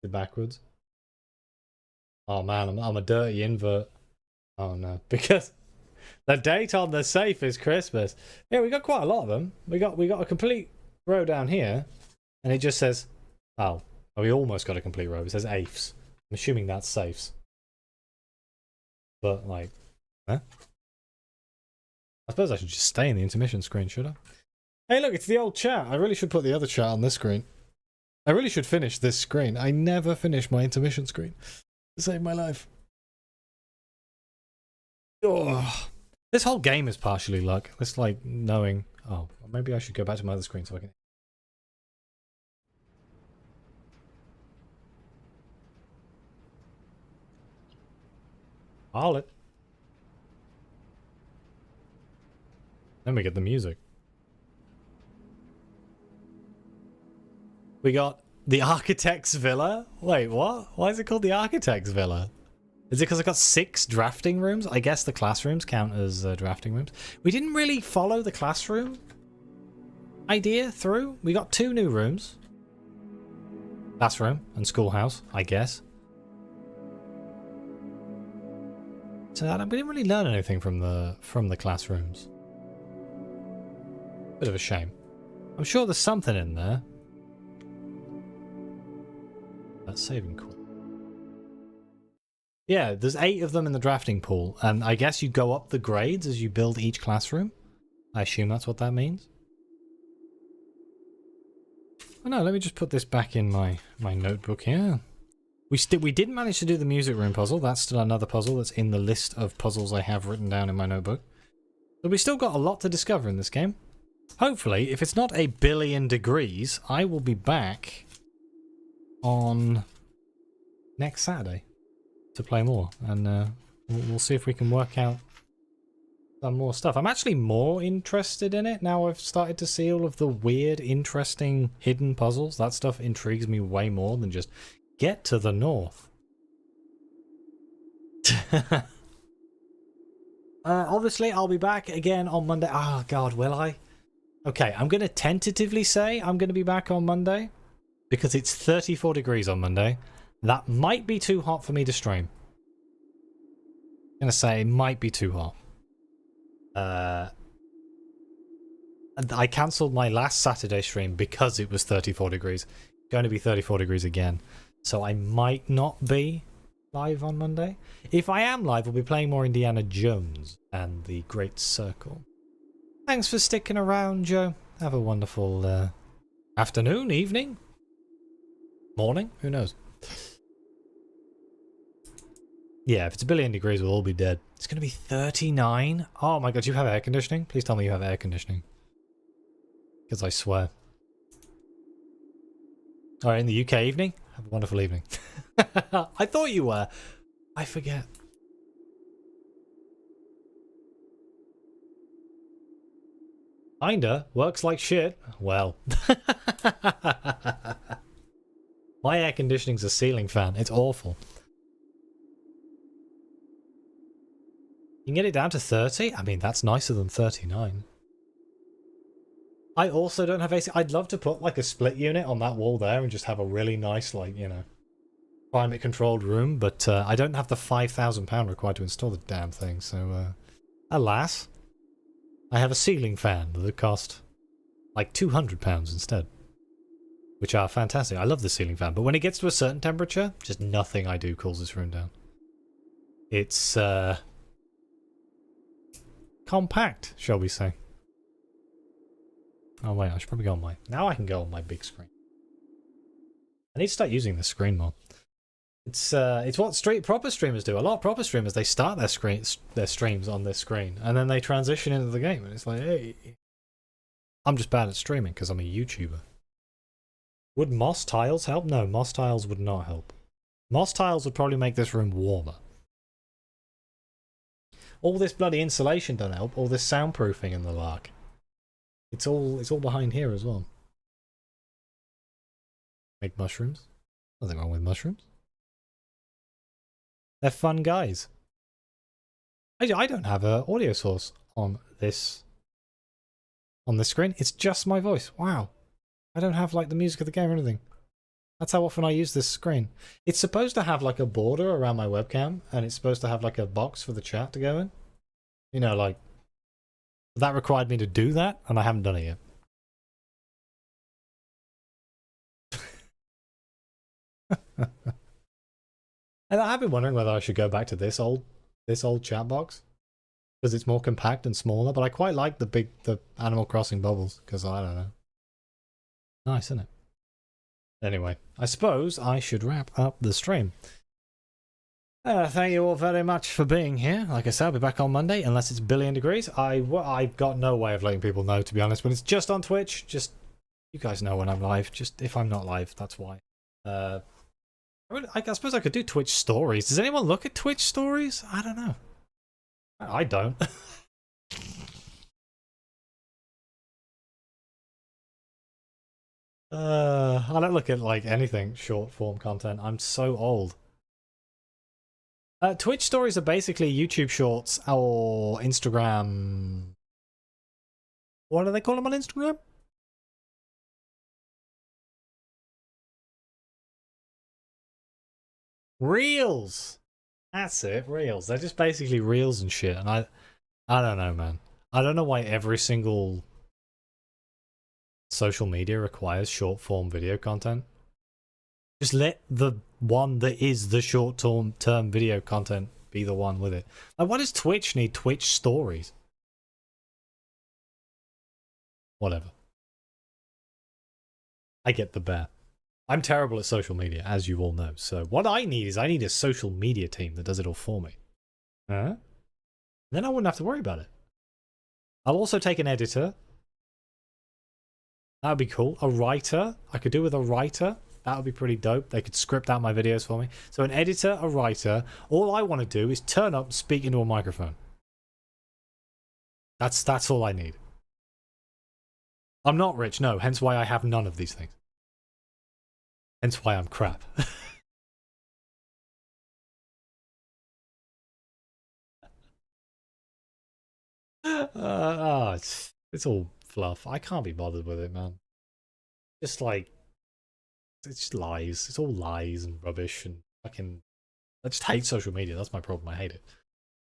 Backwards. Oh man, I'm a dirty invert. Oh no, because the date on the safe is Christmas. Yeah, we got quite a lot of them. We got a complete row down here, and it just says, oh, we almost got a complete row. It says AFES. I'm assuming that's safes. But like, huh? I suppose I should just stay in the intermission screen, should I? Hey, look, it's the old chat. I really should put the other chat on this screen. I really should finish this screen. I never finish my intermission screen to save my life. Oh, this whole game is partially luck. It's like knowing, oh, maybe I should go back to my other screen so I can Harlot. Then we get the music. We got the Architect's Villa. Wait, what? Why is it called the Architect's Villa? Is it because I got 6 drafting rooms? I guess the classrooms count as drafting rooms. We didn't really follow the classroom idea through. We got 2 new rooms. Classroom and schoolhouse, I guess. So we didn't really learn anything from the classrooms. Bit of a shame. I'm sure there's something in there. That's saving cool. Yeah, there's 8 of them in the drafting pool, and I guess you go up the grades as you build each classroom. I assume that's what that means. Oh no, let me just put this back in my notebook here. We didn't manage to do the music room puzzle. That's still another puzzle that's in the list of puzzles I have written down in my notebook. But we still got a lot to discover in this game. Hopefully, if it's not 1,000,000,000 degrees, I will be back on next Saturday to play more, and we'll see if we can work out some more stuff. I'm actually more interested in it now I've started to see all of the weird, interesting, hidden puzzles. That stuff intrigues me way more than just get to the north. Obviously, I'll be back again on Monday. Oh, God, will I? Okay, I'm going to tentatively say I'm going to be back on Monday because it's 34 degrees on Monday. That might be too hot for me to stream. I'm going to say it might be too hot. I cancelled my last Saturday stream because it was 34 degrees. It's going to be 34 degrees again. So I might not be live on Monday. If I am live, we'll be playing more Indiana Jones and the Great Circle. Thanks for sticking around, Joe. Have a wonderful afternoon, evening, morning, who knows. Yeah, if it's 1,000,000,000 degrees, we'll all be dead. It's going to be 39. Oh my god, do you have air conditioning? Please tell me you have air conditioning. Because I swear. Alright, in the UK evening, have a wonderful evening. I thought you were. I forget. Kinda. Works like shit. Well. My air conditioning's a ceiling fan. It's awful. You can get it down to 30? I mean, that's nicer than 39. I also don't have AC. I'd love to put like a split unit on that wall there and just have a really nice, like, you know, climate controlled room, but I don't have the £5,000 required to install the damn thing, so alas, I have a ceiling fan that cost like £200 instead, which are fantastic. I love the ceiling fan, but when it gets to a certain temperature, just nothing I do cools this room down. It's compact, shall we say. Oh wait, I should probably go on my... Now I can go on my big screen. I need to start using the screen more. It's what proper streamers do. A lot of proper streamers, they start their streams on this screen, and then they transition into the game, and it's like, hey... I'm just bad at streaming because I'm a YouTuber. Would moss tiles help? No, moss tiles would not help. Moss tiles would probably make this room warmer. All this bloody insulation don't help. All this soundproofing and the lark. It's all behind here as well. Make mushrooms. Nothing wrong with mushrooms. They're fun guys. I don't have an audio source on this screen. It's just my voice. Wow. I don't have like the music of the game or anything. That's how often I use this screen. It's supposed to have like a border around my webcam, and it's supposed to have like a box for the chat to go in. You know, like, that required me to do that, and I haven't done it yet. And I have been wondering whether I should go back to this old chat box, because it's more compact and smaller, but I quite like the Animal Crossing bubbles, because I don't know. Nice, isn't it? Anyway, I suppose I should wrap up the stream. Thank you all very much for being here. Like I said, I'll be back on Monday, unless it's 1,000,000,000 degrees. I've got no way of letting people know, to be honest. When it's just on Twitch, just, you guys know when I'm live. Just, if I'm not live, that's why. I suppose I could do Twitch stories. Does anyone look at Twitch stories? I don't know. I don't. I don't look at like anything short form content. I'm so old. Twitch stories are basically YouTube shorts or Instagram. What do they call them on Instagram? Reels. That's it, reels. They're just basically reels and shit. And I don't know, man. I don't know why every single social media requires short form video content. Just let the one that is the short term video content be the one with it. Like, why does Twitch need Twitch stories? Whatever. I get the bear. I'm terrible at social media, as you all know. So what I need is a social media team that does it all for me. Huh? Then I wouldn't have to worry about it. I'll also take an editor. That would be cool. A writer. I could do with a writer. That would be pretty dope. They could script out my videos for me. So an editor, a writer. All I want to do is turn up, speak into a microphone. That's all I need. I'm not rich, no. Hence why I have none of these things. Hence why I'm crap. It's all fluff. I can't be bothered with it, man. Just like, it's just lies. It's all lies and rubbish and fucking. I just hate social media. That's my problem. I hate it.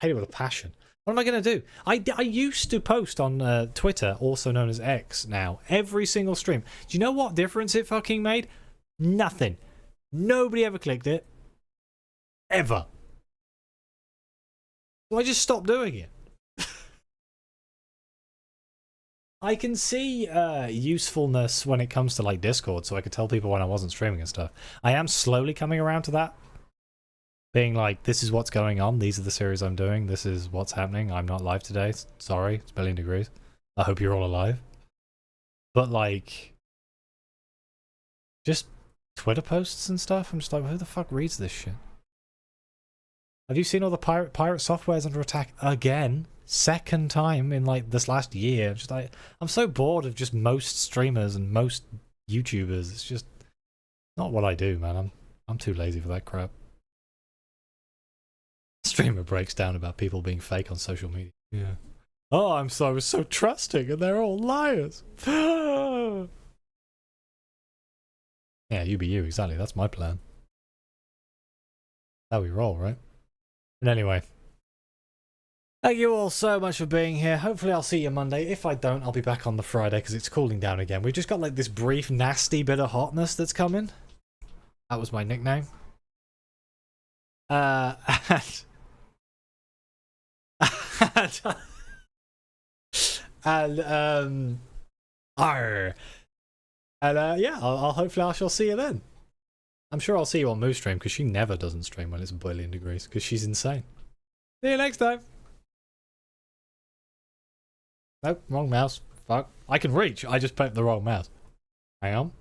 I hate it with a passion. What am I going to do? I used to post on Twitter, also known as X now, every single stream. Do you know what difference it fucking made? Nothing. Nobody ever clicked it. Ever. So I just stopped doing it. I can see usefulness when it comes to like Discord, so I could tell people when I wasn't streaming and stuff. I am slowly coming around to that. Being like, this is what's going on, these are the series I'm doing, this is what's happening, I'm not live today, sorry, it's a billion degrees. I hope you're all alive. But like, just Twitter posts and stuff, I'm just like, who the fuck reads this shit? Have you seen all the pirate softwares under attack again? Second time in like this last year. Just like, I'm so bored of just most streamers and most YouTubers. It's just not what I do, man. I'm too lazy for that crap. Streamer breaks down about people being fake on social media. Yeah. Oh, I was so trusting and they're all liars. Yeah, you be you, exactly. That's my plan. How we roll, right? And anyway, thank you all so much for being here. Hopefully I'll see you Monday. If I don't, I'll be back on the Friday because it's cooling down again. We've just got like this brief, nasty bit of hotness that's coming. That was my nickname. Yeah, hopefully I shall see you then. I'm sure I'll see you on Moose stream because she never doesn't stream when it's a billion degrees because she's insane. See you next time. Nope, wrong mouse. Fuck. I can reach. I just picked the wrong mouse. Hang on.